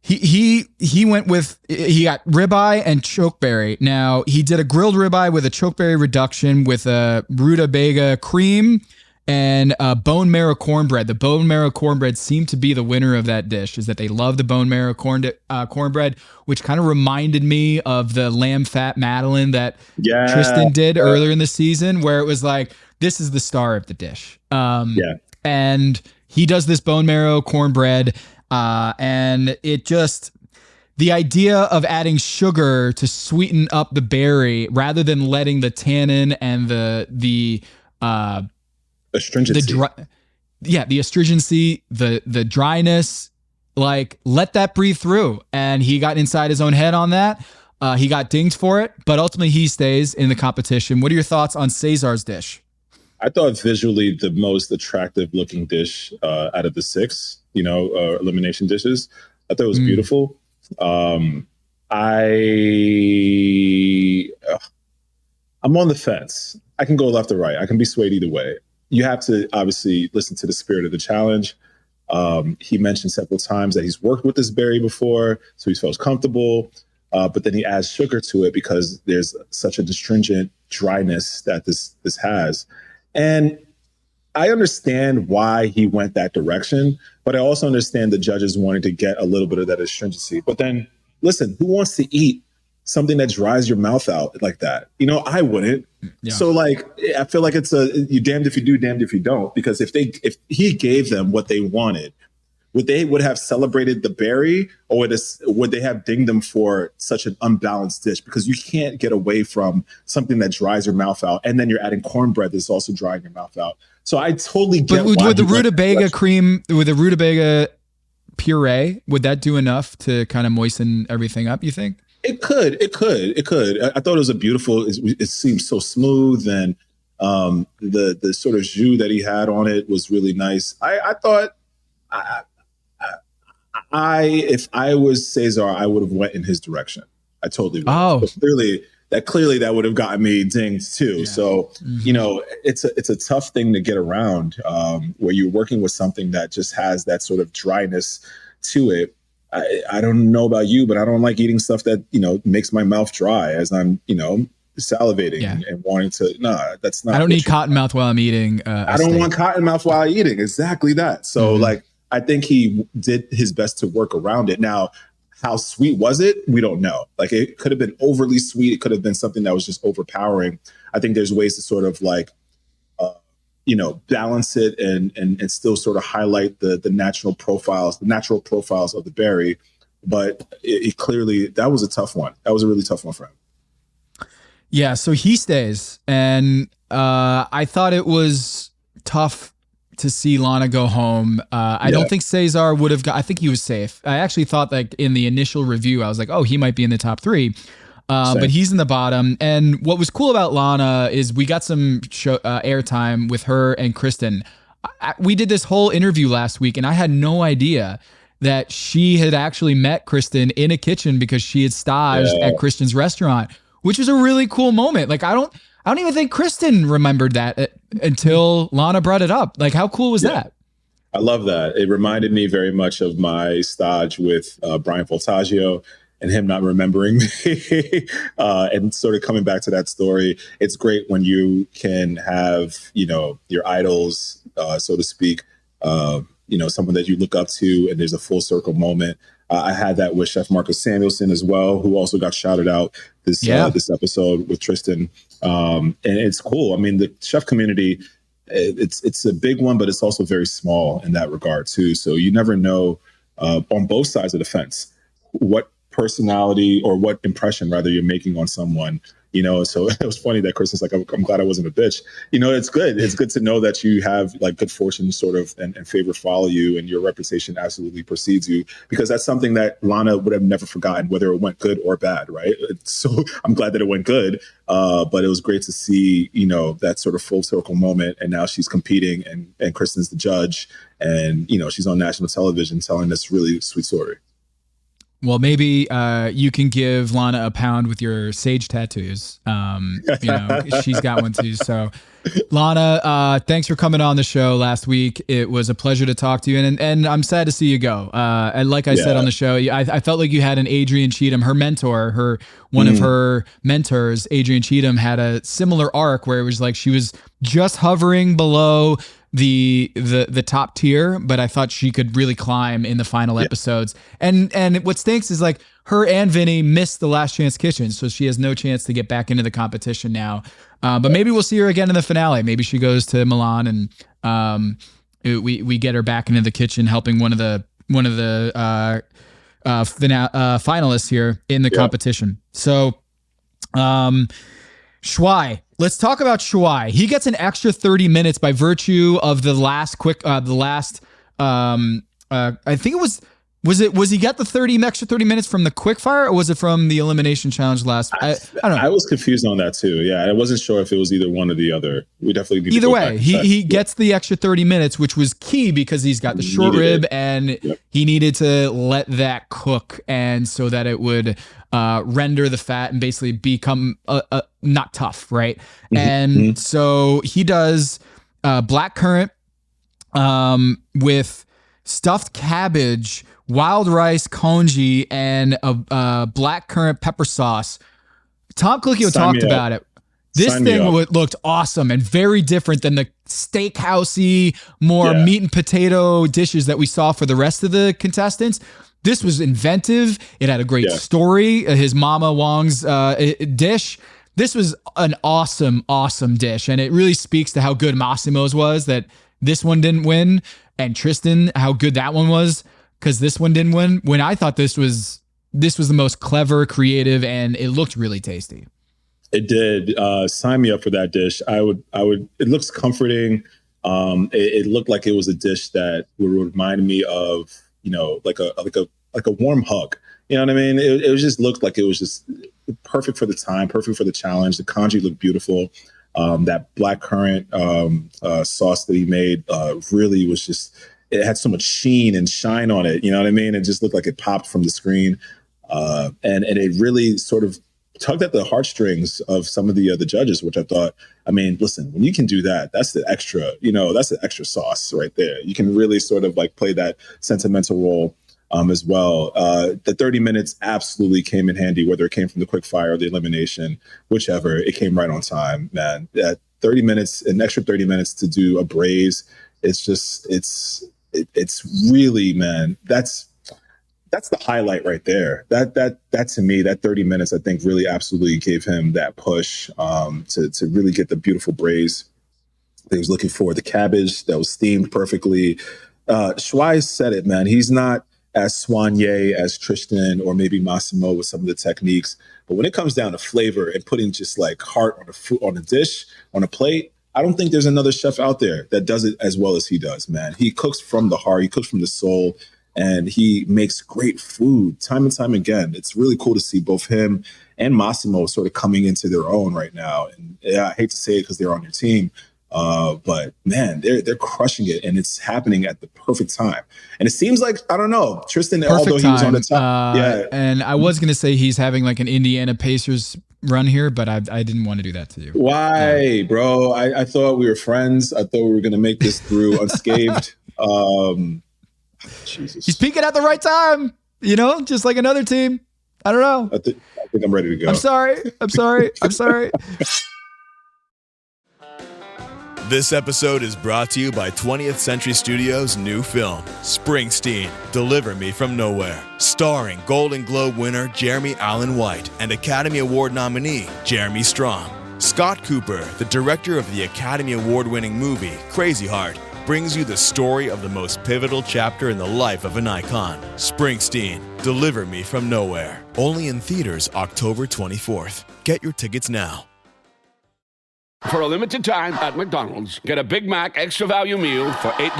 He went with, he got ribeye and chokeberry. Now, he did a grilled ribeye with a chokeberry reduction with a rutabaga cream and bone marrow cornbread. The bone marrow cornbread seemed to be the winner of that dish, is that they love the bone marrow cornbread, which kind of reminded me of the lamb fat Madeleine that Tristan did earlier in the season, where it was like, this is the star of the dish. And he does this bone marrow cornbread, and it just, the idea of adding sugar to sweeten up the berry rather than letting the tannin and the astringency. The astringency, the dryness, like, let that breathe through. And he got inside his own head on that. He got dinged for it, but ultimately he stays in the competition. What are your thoughts on Cesar's dish? I thought visually the most attractive looking dish out of the 6, elimination dishes. I thought it was beautiful. I'm on the fence. I can go left or right. I can be swayed either way. You have to obviously listen to the spirit of the challenge. He mentioned several times that he's worked with this berry before, so he feels comfortable. But then he adds sugar to it because there's such a astringent dryness that this has. And I understand why he went that direction, but I also understand the judges wanting to get a little bit of that astringency. But then, listen, who wants to eat something that dries your mouth out like that? I wouldn't. Yeah. So like, I feel like it's you damned if you do, damned if you don't, because if he gave them what they wanted, would have celebrated the berry, or would they have dinged them for such an unbalanced dish? Because you can't get away from something that dries your mouth out, and then you're adding cornbread that's also drying your mouth out. So I totally get. But with the rutabaga cream, with the rutabaga puree, would that do enough to kind of moisten everything up, you think? It could. I thought it was a beautiful. It seemed so smooth, and the sort of jus that he had on it was really nice. I thought. If I was Cesar, I would have went in his direction. I totally would. Oh, but clearly that would have gotten me dinged too. Yeah. So, it's a tough thing to get around, where you're working with something that just has that sort of dryness to it. I don't know about you, but I don't like eating stuff that, makes my mouth dry as I'm, salivating and wanting to. No, that's not. I don't need cotton mouth while I'm eating. I don't want cotton mouth while I'm eating. Exactly that. So I think he did his best to work around it. Now, how sweet was it? We don't know. Like, it could have been overly sweet. It could have been something that was just overpowering. I think there's ways to sort of balance it and still sort of highlight the natural profiles of the berry. But it clearly, that was a tough one. That was a really tough one for him. Yeah. So he stays. And I thought it was tough to see Lana go home. I don't think Cesar would have I think he was safe. I actually thought, like, in the initial review, I was like, oh, he might be in the top 3. But he's in the bottom. And what was cool about Lana is we got some airtime with her and Kristen. We did this whole interview last week, and I had no idea that she had actually met Kristen in a kitchen because she had staged at Kristen's restaurant, which was a really cool moment. Like, I don't even think Kristen remembered that until Lana brought it up. Like, how cool was that? I love that. It reminded me very much of my stage with Brian Voltaggio and him not remembering me and sort of coming back to that story. It's great when you can have, your idols, so to speak, someone that you look up to, and there's a full circle moment. I had that with Chef Marcus Samuelson as well, who also got shouted out this episode with Tristan. And it's cool. I mean, the chef community, it's a big one, but it's also very small in that regard too. So you never know on both sides of the fence what personality or what impression rather you're making on someone. So it was funny that Kristen's like, I'm glad I wasn't a bitch. It's good. It's good to know that you have like good fortune sort of and favor follow you, and your reputation absolutely precedes you, because that's something that Lana would have never forgotten, whether it went good or bad, right? So I'm glad that it went good. But it was great to see, that sort of full circle moment. And now she's competing and Kristen's the judge, and, she's on national television telling this really sweet story. Well, maybe you can give Lana a pound with your sage tattoos. She's got one too. So, Lana, thanks for coming on the show last week. It was a pleasure to talk to you, and I'm sad to see you go. And like I said on the show, I felt like you had an Adrian Cheatham, her mentor, one of her mentors, Adrian Cheatham, had a similar arc where it was like she was just hovering below the top tier, but I thought she could really climb in the final episodes. And what stinks is like her and Vinny missed the Last Chance Kitchen, so she has no chance to get back into the competition now. But maybe we'll see her again in the finale. Maybe she goes to Milan, and we get her back into the kitchen, helping one of the finalists here in the competition. So, Shuai. Let's talk about Shuai. He gets an extra 30 minutes by virtue of the last I think it was he got the extra 30 minutes from the quickfire, or was it from the elimination challenge last? I don't know. I was confused on that too. Yeah, I wasn't sure if it was either one or the other. We definitely need either way. He gets the extra 30 minutes, which was key because he's got the short rib, and he needed to let that cook, and so that it would render the fat and basically become not tough, right? And so he does black currant with stuffed cabbage, wild rice congee, and a black currant pepper sauce. Tom Colicchio talked about it. This thing looked awesome and very different than the steakhousey, more meat and potato dishes that we saw for the rest of the contestants. This was inventive. It had a great story. His Mama Wong's dish. This was an awesome, awesome dish. And it really speaks to how good Massimo's was, that this one didn't win. And Tristan, how good that one was, because this one didn't win. When I thought this was the most clever, creative, and it looked really tasty. It did. Sign me up for that dish. I would. It looks comforting. It looked like it was a dish that would remind me of, like a warm hug. You know what I mean? It just looked like it was just perfect for the time, perfect for the challenge. The congee looked beautiful. That black currant sauce that he made really was just, it had so much sheen and shine on it. You know what I mean? It just looked like it popped from the screen. And it really sort of tugged at the heartstrings of some of the judges, which I thought, I mean, listen, when you can do that, that's the extra, that's the extra sauce right there. You can really sort of like play that sentimental role as well. The 30 minutes absolutely came in handy, whether it came from the quick fire or the elimination, whichever, it came right on time, man. That 30 minutes, an extra 30 minutes to do a braise, it's just, it's really, man, that's the highlight right there. That to me, that 30 minutes, I think really absolutely gave him that push to really get the beautiful braise that he was looking for. The cabbage that was steamed perfectly. Shuai said it, man. He's not as soigné as Tristan or maybe Massimo with some of the techniques, but when it comes down to flavor and putting just like heart on a dish, on a plate, I don't think there's another chef out there that does it as well as he does, man. He cooks from the heart, he cooks from the soul, and he makes great food time and time again. It's really cool to see both him and Massimo sort of coming into their own right now. And I hate to say it because they're on your team, but man, they're crushing it, and it's happening at the perfect time. And it seems like, I don't know, Tristan, perfect although time. He was on the top, and I was going to say he's having like an Indiana Pacers run here, but I didn't want to do that to you. Why, bro? I thought we were friends. I thought we were going to make this through unscathed. Jesus. He's peaking at the right time, just like another team. I don't know. I think I'm ready to go. I'm sorry. This episode is brought to you by 20th Century Studios' new film, Springsteen, Deliver Me From Nowhere, starring Golden Globe winner Jeremy Allen White and Academy Award nominee Jeremy Strong. Scott Cooper, the director of the Academy Award-winning movie Crazy Heart, brings you the story of the most pivotal chapter in the life of an icon. Springsteen, Deliver Me From Nowhere. Only in theaters October 24th. Get your tickets now. For a limited time at McDonald's, get a Big Mac Extra Value Meal for $8.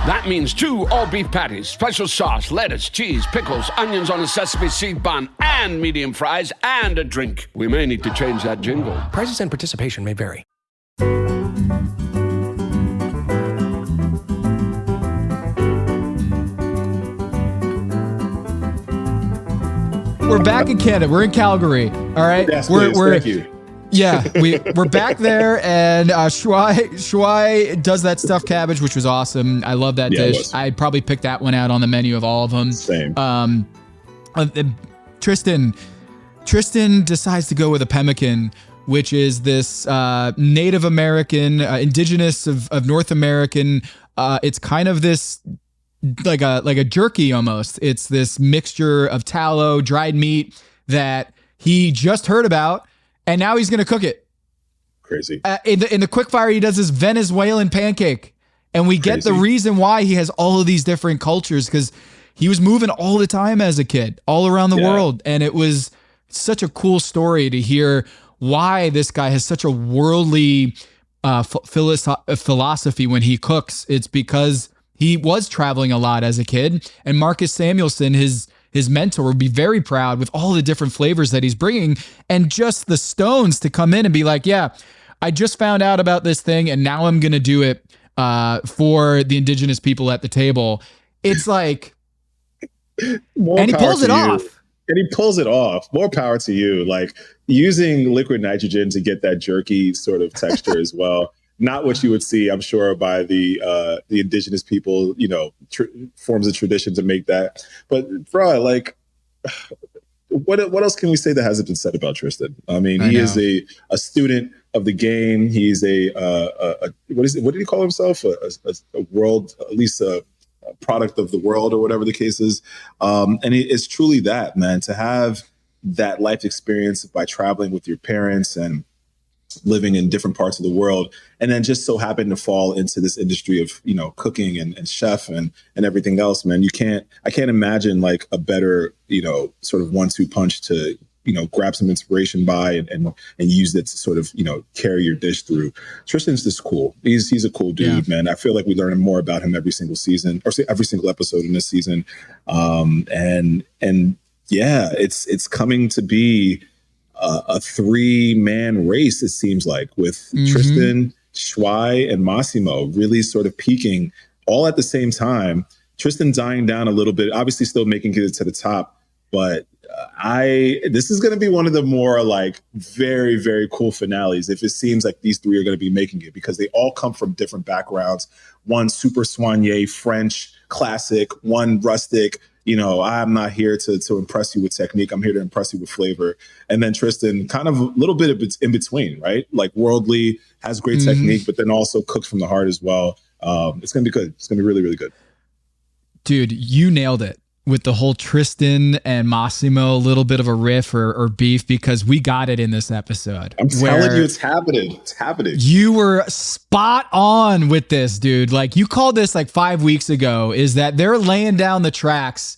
That means 2 all-beef patties, special sauce, lettuce, cheese, pickles, onions on a sesame seed bun, and medium fries, and a drink. We may need to change that jingle. Prices and participation may vary. We're back in Canada. We're in Calgary. All right. Yes, please. Thank you. Yeah, we're back there, and Shuai does that stuffed cabbage, which was awesome. I love that dish. I'd probably pick that one out on the menu of all of them. Same. Tristan decides to go with a pemmican, which is this Native American, indigenous of North American. It's kind of this like a jerky almost. It's this mixture of tallow, dried meat that he just heard about. And now he's going to cook it. Crazy. In the quick fire, he does this Venezuelan pancake. And we get the reason why he has all of these different cultures, because he was moving all the time as a kid, all around the world. And it was such a cool story to hear why this guy has such a worldly philosophy when he cooks. It's because he was traveling a lot as a kid. And Marcus Samuelsson, his mentor, would be very proud with all the different flavors that he's bringing, and just the stones to come in and be like, yeah, I just found out about this thing and now I'm going to do it for the indigenous people at the table. It's like, and he pulls it off. And he pulls it off. More power to you. Like using liquid nitrogen to get that jerky sort of texture as well. Not what you would see, I'm sure, by the indigenous people, forms of tradition to make that. But bro, like, what else can we say that hasn't been said about Tristan? I mean, he is a student of the game. He's what did he call himself? A world, at least a product of the world, or whatever the case is. And it's truly that, man, to have that life experience by traveling with your parents and living in different parts of the world, and then just so happen to fall into this industry of, cooking and chef and everything else, man. I can't imagine like a better, sort of 1-2 punch to, grab some inspiration by and use it to sort of, carry your dish through. Tristan's just cool. He's a cool dude, man. I feel like we learn more about him every single season, or every single episode in this season. And yeah, it's coming to be a 3-man race, it seems like, with Tristan, Shuai, and Massimo really sort of peaking all at the same time. Tristan dying down a little bit, obviously still making it to the top, but this is going to be one of the more like very, very cool finales if it seems like these 3 are going to be making it, because they all come from different backgrounds. One super soigné, French, classic, one rustic. I'm not here to impress you with technique. I'm here to impress you with flavor. And then Tristan, kind of a little bit of in between, right? Like worldly, has great technique, but then also cooks from the heart as well. It's going to be good. It's going to be really, really good. Dude, you nailed it with the whole Tristan and Massimo, a little bit of a riff or beef, because we got it in this episode. I'm telling you, it's happening. It's happening. You were spot on with this, dude. Like, you called this like 5 weeks ago, is that they're laying down the tracks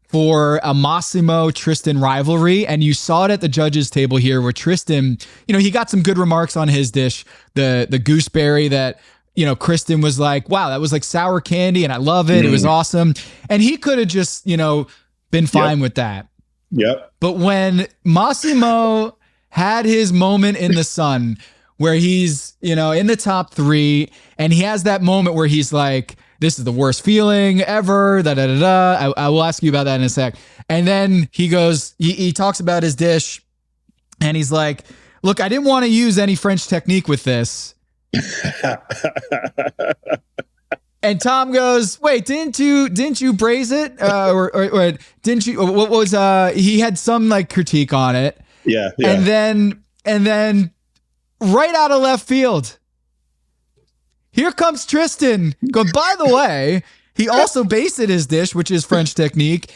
for a Massimo Tristan rivalry. And you saw it at the judges table here, where Tristan, he got some good remarks on his dish, the gooseberry that, Kristen was like, wow, that was like sour candy and I love it. It was awesome. And he could have just, been fine with that. Yep. But when Massimo had his moment in the sun where he's, in the top 3, and he has that moment where he's like, this is the worst feeling ever, I will ask you about that in a sec. And then he goes, he talks about his dish, and he's like, look, I didn't want to use any French technique with this. And Tom goes, wait, didn't you braise it? Or didn't you, what was, he had some like critique on it. Yeah. And then right out of left field, here comes Tristan going, by the way, he also basted his dish, which is French technique.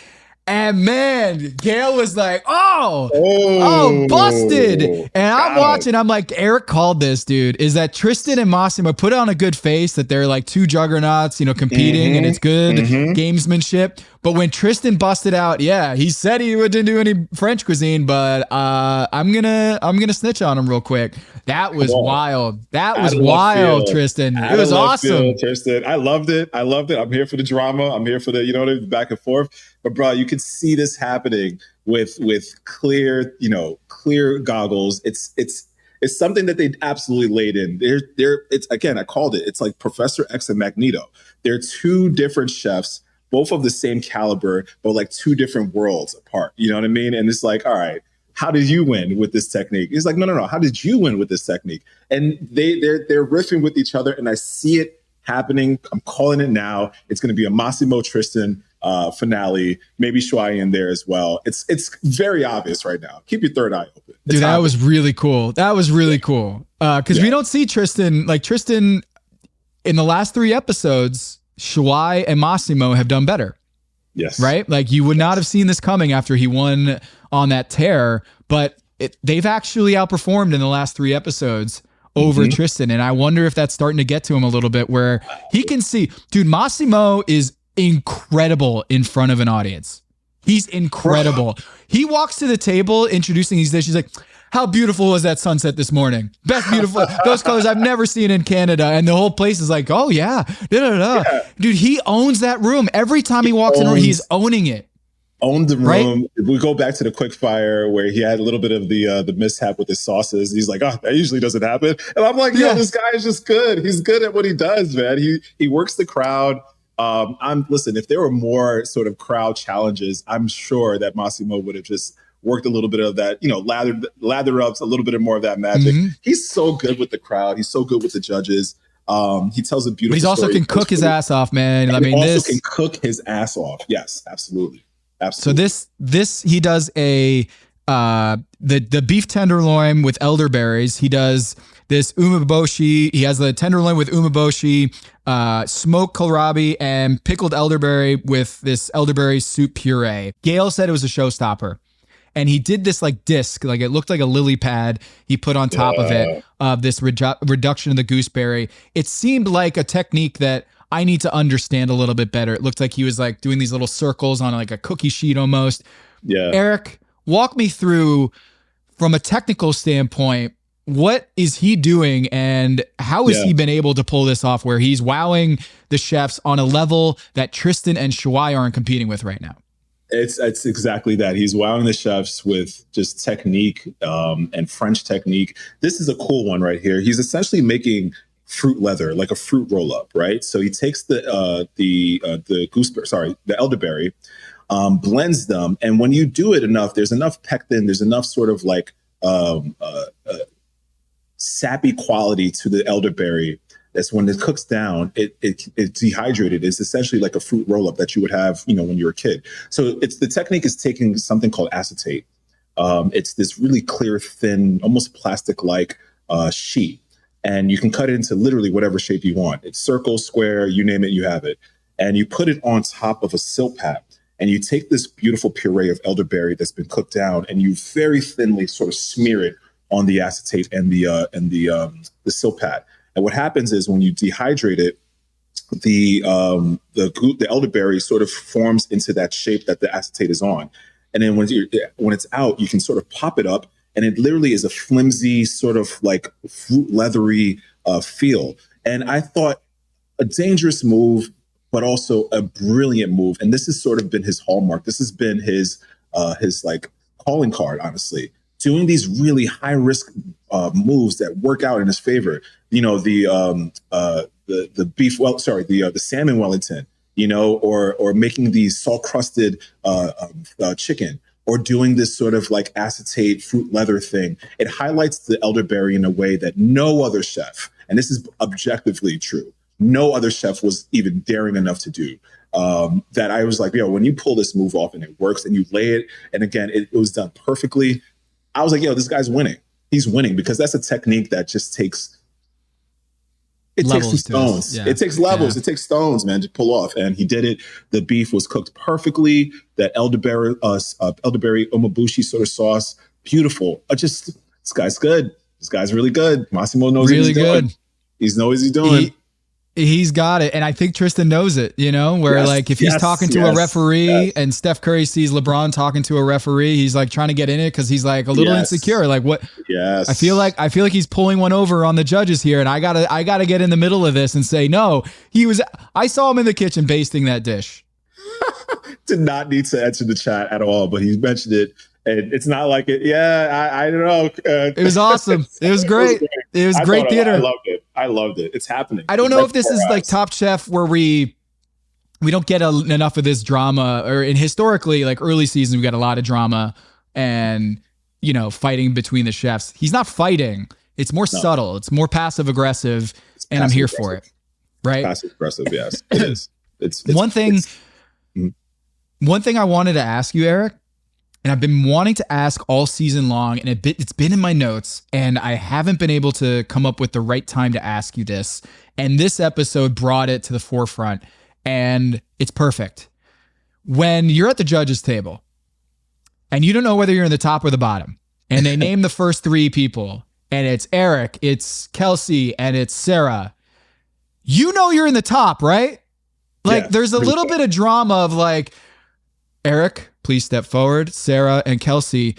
And man, Gail was like, oh, busted. And I'm watching, I'm like, Eric called this, dude, is that Tristan and Massimo put on a good face that they're like two juggernauts, competing and it's good gamesmanship. But when Tristan busted out, he said he didn't do any French cuisine, but I'm gonna snitch on him real quick. That was wild. That was wild, Tristan. It was awesome. Tristan, I loved it. I'm here for the drama. I'm here for the back and forth. But bro, you could see this happening with clear goggles. It's something that they absolutely laid in. It's again, I called it. It's like Professor X and Magneto. They're two different chefs, both of the same caliber, but like two different worlds apart. You know what I mean? And it's like, all right, how did you win with this technique? He's like, no. How did you win with this technique? And they're riffing with each other, and I see it happening. I'm calling it now. It's going to be a Massimo Tristan finale, maybe Shuai in there as well. It's very obvious right now. Keep your third eye open. Dude, that was really cool. Because we don't see Tristan in the last 3 episodes. Shuai and Massimo have done better. Yes. Right? Like you would not have seen this coming after he won on that tear, but they've actually outperformed in the last 3 episodes over Tristan. And I wonder if that's starting to get to him a little bit where he can see, dude, Massimo is incredible in front of an audience. He's incredible. He walks to the table introducing these dishes. He's like, how beautiful was that sunset this morning? Best beautiful. Those colors I've never seen in Canada. And the whole place is like, oh yeah. Dude, he owns that room. Every time he walks in the room, he's owning it. Owned the room. Right? We go back to the quick fire where he had a little bit of the mishap with his sauces. He's like, that usually doesn't happen. And I'm like, this guy is just good. He's good at what he does, man. He works the crowd. Listen, if there were more sort of crowd challenges, I'm sure that Massimo would have just worked a little bit of that, lather ups, a little bit more of that magic. He's so good with the crowd. He's so good with the judges. He tells a beautiful But he also can cook his ass off, man. I mean, this can cook his ass off. Yes, absolutely. So this he does the beef tenderloin with elderberries. He does this umeboshi. He has the tenderloin with umeboshi, smoked kohlrabi, and pickled elderberry with this elderberry soup puree. Gail said it was a showstopper. And he did this like disc, like it looked like a lily pad he put on top of it, this reduction of the gooseberry. It seemed like a technique that I need to understand a little bit better. It looked like he was like doing these little circles on like a cookie sheet almost. Yeah. Eric, walk me through from a technical standpoint, what is he doing and how has he been able to pull this off where he's wowing the chefs on a level that Tristan and Shuai aren't competing with right now? It's exactly that. He's wowing the chefs with just technique and French technique. This is a cool one right here. He's essentially making fruit leather, like a fruit roll up, right? So he takes the elderberry, blends them, and when you do it enough, there's enough pectin, there's enough sort of like sappy quality to the elderberry. That's when it cooks down, it's dehydrated. It's essentially like a fruit roll up that you would have, when you were a kid. So the technique is taking something called acetate. It's this really clear, thin, almost plastic-like sheet. And you can cut it into literally whatever shape you want. It's circle, square, you name it, you have it. And you put it on top of a silk pat. And you take this beautiful puree of elderberry that's been cooked down, and you very thinly sort of smear it on the acetate and the silk pat. And what happens is when you dehydrate it, the elderberry sort of forms into that shape that the acetate is on. And then when it's out, you can sort of pop it up, and it literally is a flimsy sort of like fruit leathery feel. And I thought a dangerous move, but also a brilliant move. And this has sort of been his hallmark. This has been his like calling card, honestly. Doing these really high risk moves that work out in his favor. The salmon Wellington, or making these salt crusted chicken, or doing this sort of like acetate fruit leather thing. It highlights the elderberry in a way that no other chef, and this is objectively true, no other chef was even daring enough to do. That I was like, when you pull this move off and it works and you lay it, and again, it was done perfectly. I was like, this guy's winning. He's winning because that's a technique that just takes It takes levels some to this. stones. Yeah. It takes levels. Yeah. It takes stones, man, to pull off. And he did it. The beef was cooked perfectly. That elderberry omabushi sort of sauce, beautiful. This guy's good. This guy's really good. Massimo knows really what he's good. doing. He knows what he's doing. He's got it. And I think Tristan knows it, where Yes, like if he's talking to a referee and Steph Curry sees LeBron talking to a referee, he's like trying to get in it because he's like a little insecure. Like what? Yes. I feel like he's pulling one over on the judges here. And I gotta get in the middle of this and say, no, I saw him in the kitchen basting that dish. Did not need to enter the chat at all, but he mentioned it. And it's not like it. Yeah, I don't know. It was awesome. It was great. It was great theater. I loved it. It's happening. I don't know if this is like Top Chef where we don't get enough of this drama, or in historically like early seasons we got a lot of drama and fighting between the chefs. He's not fighting. It's more subtle. It's more passive aggressive, and I'm here for it. Right? Passive aggressive. Yes, it is. It's one thing. One thing I wanted to ask you, Eric. And I've been wanting to ask all season long, and it's been in my notes, and I haven't been able to come up with the right time to ask you this. And this episode brought it to the forefront, and it's perfect. When you're at the judges' table, and you don't know whether you're in the top or the bottom, and they name the first three people, and it's Eric, it's Kelsey, and it's Sarah, you're in the top, right? Like, there's a little bit of drama of like, Eric, please step forward. Sarah and Kelsey.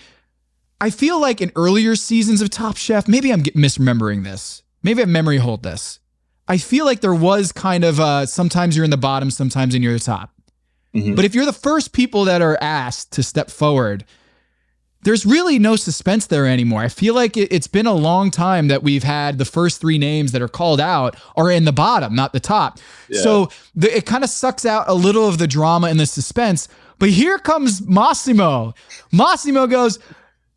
I feel like in earlier seasons of Top Chef, maybe I'm misremembering this. Maybe I memory hold this. I feel like there was kind of sometimes you're in the bottom, sometimes you're the top. Mm-hmm. But if you're the first people that are asked to step forward, there's really no suspense there anymore. I feel like it's been a long time that we've had the first three names that are called out are in the bottom, not the top. Yeah. So it kind of sucks out a little of the drama and the suspense. But here comes Massimo. Massimo goes,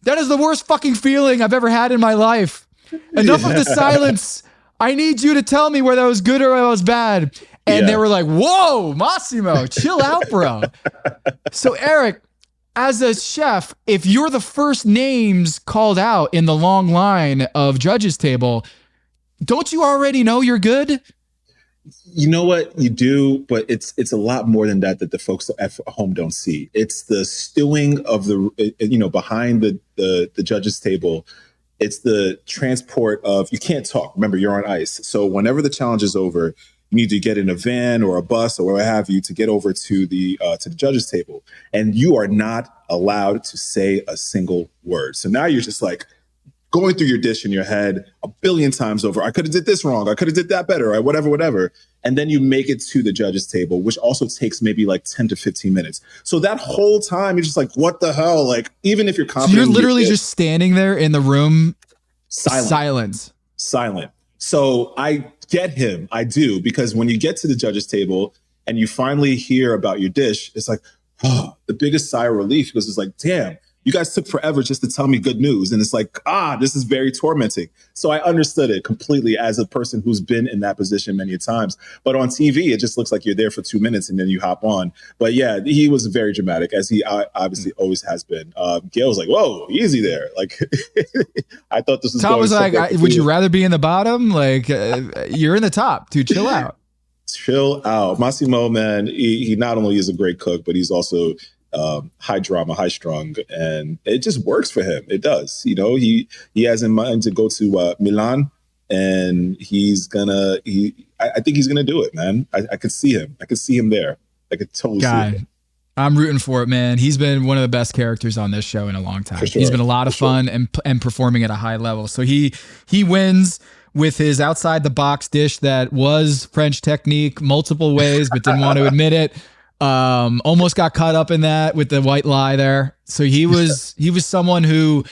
that is the worst fucking feeling I've ever had in my life. Enough of the silence. I need you to tell me whether I was good or I was bad. And they were like, whoa, Massimo, chill out, bro. So Eric, as a chef, if you're the first names called out in the long line of judges' table, don't you already know you're good? You know what you do, but it's a lot more than that the folks at home don't see. It's the stewing of behind the judges' table. It's the transport of, you can't talk. Remember, you're on ice. So whenever the challenge is over, you need to get in a van or a bus or what have you to get over to the judges' table, and you are not allowed to say a single word. So now you're just like going through your dish in your head a billion times over. I could have did this wrong. I could have did that better. Or whatever. And then you make it to the judges' table, which also takes maybe like 10 to 15 minutes. So that whole time, you're just like, what the hell? Like, even if you're confident. So you're literally just standing there in the room. Silent. So I get him. I do. Because when you get to the judges' table and you finally hear about your dish, it's like, oh, the biggest sigh of relief, because it's like, damn, you guys took forever just to tell me good news. And it's like, this is very tormenting. So I understood it completely as a person who's been in that position many times. But on TV, it just looks like you're there for 2 minutes and then you hop on. But yeah, he was very dramatic, as he obviously always has been. Gail was like, whoa, easy there. Like, I thought this was Tom was like, would you rather be in the bottom? Like, you're in the top, dude, chill out. Chill out. Massimo, man, he not only is a great cook, but he's also high drama, high strung, and it just works for him. It does. He has in mind to go to Milan, and I think he's gonna do it, man. I could see him. I could see him there. I could totally see him. I'm rooting for it, man. He's been one of the best characters on this show in a long time. Sure. He's been a lot of fun and performing at a high level. So he wins with his outside the box dish that was French technique multiple ways, but didn't want to admit it. Almost got caught up in that with the white lie there. So he was someone who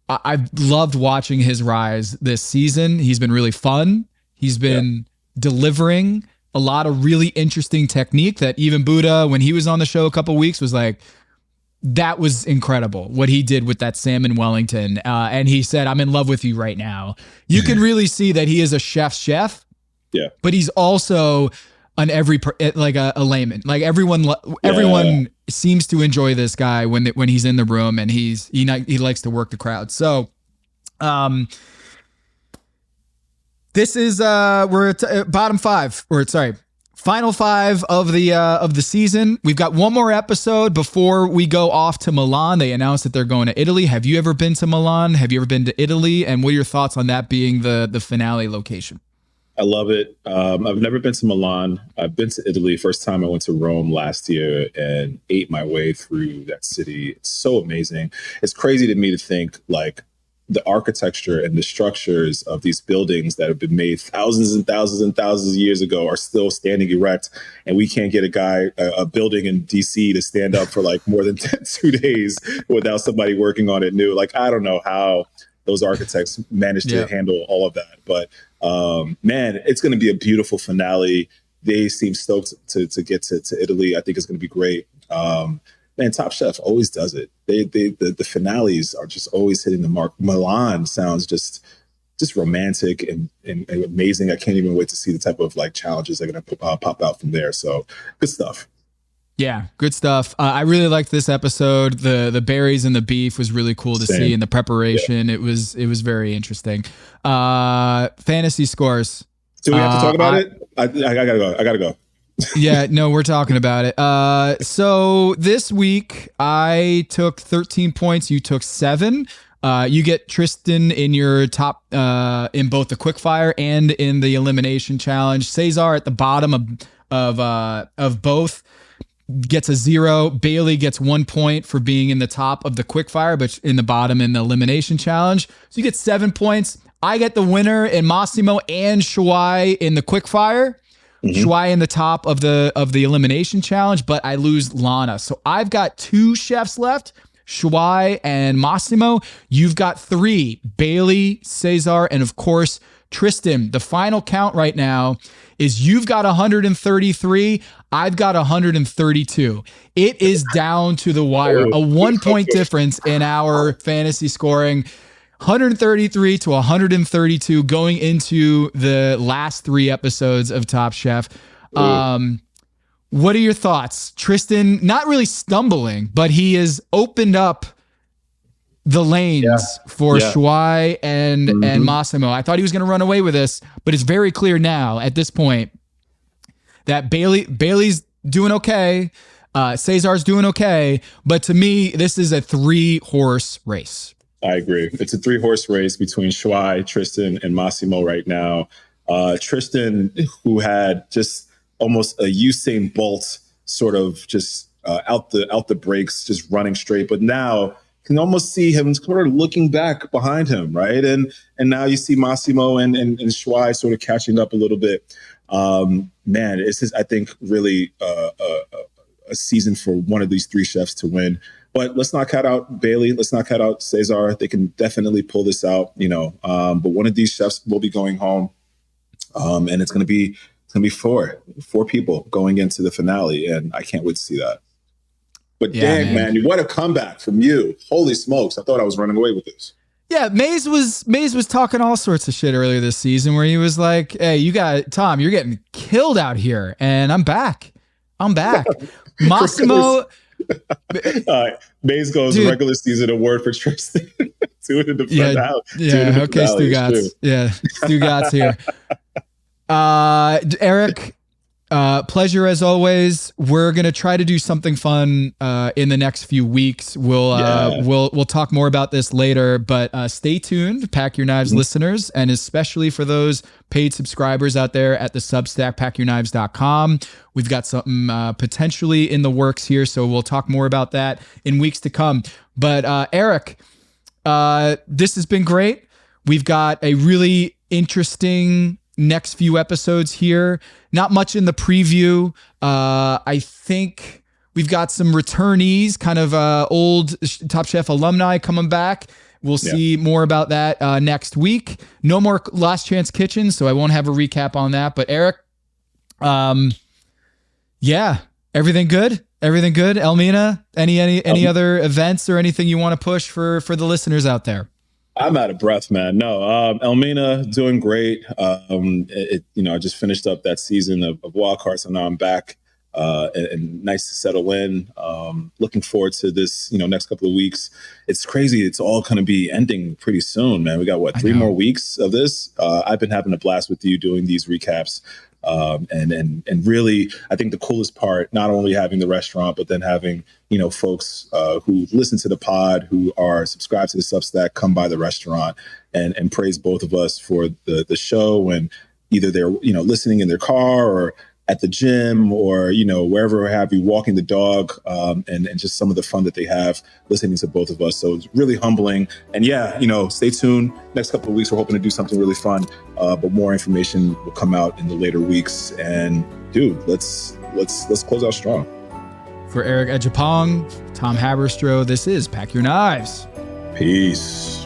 I've loved watching his rise this season. He's been really fun. He's been delivering a lot of really interesting technique that even Buddha, when he was on the show a couple weeks, was like, that was incredible what he did with that salmon Wellington. And he said, I'm in love with you right now. You can really see that he is a chef's chef. Yeah. But he's also like a layman. Like everyone seems to enjoy this guy when he's in the room, and he likes to work the crowd. So, This is we're at bottom five, or sorry, final five of the season. We've got one more episode before we go off to Milan. They announced that they're going to Italy. Have you ever been to Milan? Have you ever been to Italy? And what are your thoughts on that being the finale location? I love it. I've never been to Milan. I've been to Italy. First time I went to Rome last year and ate my way through that city. It's so amazing. It's crazy to me to think like the architecture and the structures of these buildings that have been made thousands and thousands and thousands of years ago are still standing erect. And we can't get a building in DC to stand up for like more than 2 days without somebody working on it new. Like, I don't know how those architects managed to handle all of that. But man, it's going to be a beautiful finale. They seem stoked to get to Italy. I think it's going to be great. Man, Top Chef always does it. The finales are just always hitting the mark. Milan sounds just romantic and amazing. I can't even wait to see the type of like challenges they're going to pop out from there. So good stuff. Yeah, good stuff. I really liked this episode. The berries and the beef was really cool to see, and the preparation. Yeah. It was very interesting. Fantasy scores. Do we have to talk about it? I gotta go. Yeah, no, we're talking about it. So this week I took 13 points. You took 7. You get Tristan in your top in both the quickfire and in the elimination challenge. Cesar at the bottom of both gets a 0. Bailey gets 1 point for being in the top of the quickfire, but in the bottom in the elimination challenge. So you get 7 points. I get the winner in Massimo and Shuai in the quickfire. Shuai in the top of the elimination challenge, but I lose Lana. So I've got 2 chefs left, Shuai and Massimo. You've got 3, Bailey, Cesar, and of course, Tristan. The final count right now is you've got 133, I've got 132. It is down to the wire. A 1 point difference in our fantasy scoring. 133 to 132 going into the last 3 episodes of Top Chef. What are your thoughts? Tristan, not really stumbling, but he has opened up the lanes for Shuai and Massimo. I thought he was going to run away with this, but it's very clear now at this point that Bailey's doing okay. Cesar's doing okay. But to me, this is a 3-horse race. I agree. It's a 3-horse race between Shuai, Tristan, and Massimo right now. Tristan, who had just almost a Usain Bolt sort of just out the brakes, just running straight, but now can almost see him sort of looking back behind him, right? And now you see Massimo and Shuai sort of catching up a little bit. Man, this is, I think, really a season for one of these 3 chefs to win. But let's not cut out Bailey. Let's not cut out Cesar. They can definitely pull this out, but one of these chefs will be going home. And it's going to be 4 people going into the finale. And I can't wait to see that. But dang, man, what a comeback from you. Holy smokes. I thought I was running away with this. Yeah, Maze was talking all sorts of shit earlier this season where he was like, hey, Tom, you're getting killed out here. And I'm back. Massimo. Maze goes regular season award for Tristan. Do it in the front house. Yeah, okay, Stugotz. Yeah, Stugotz here. Eric, pleasure as always. We're gonna try to do something fun in the next few weeks. We'll talk more about this later, but stay tuned, Pack Your Knives listeners, and especially for those paid subscribers out there at the Substack, packyourknives.com. We've got something potentially in the works here, so we'll talk more about that in weeks to come. But Eric, this has been great. We've got a really interesting next few episodes here. Not much in the preview. I think we've got some returnees, kind of old Top Chef alumni coming back. We'll see more about that next week. No more Last Chance Kitchen, so I won't have a recap on that. But Eric, everything good? Everything good? Elmina, any other events or anything you want to push for the listeners out there? I'm out of breath, man. No, Elmina doing great. I just finished up that season of Wild Card, so now I'm back and nice to settle in. Looking forward to this, next couple of weeks. It's crazy. It's all going to be ending pretty soon, man. We got 3 more weeks of this. I've been having a blast with you doing these recaps. And really, I think the coolest part, not only having the restaurant, but then having, folks who listen to the pod, who are subscribed to the Substack, come by the restaurant and praise both of us for the show. And either they're, listening in their car or at the gym or, wherever have you, walking the dog, and just some of the fun that they have listening to both of us. So it's really humbling. And yeah, stay tuned. Next couple of weeks, we're hoping to do something really fun, but more information will come out in the later weeks. And dude, let's close out strong. For Eric Adjepong, Tom Haberstroh, this is Pack Your Knives. Peace.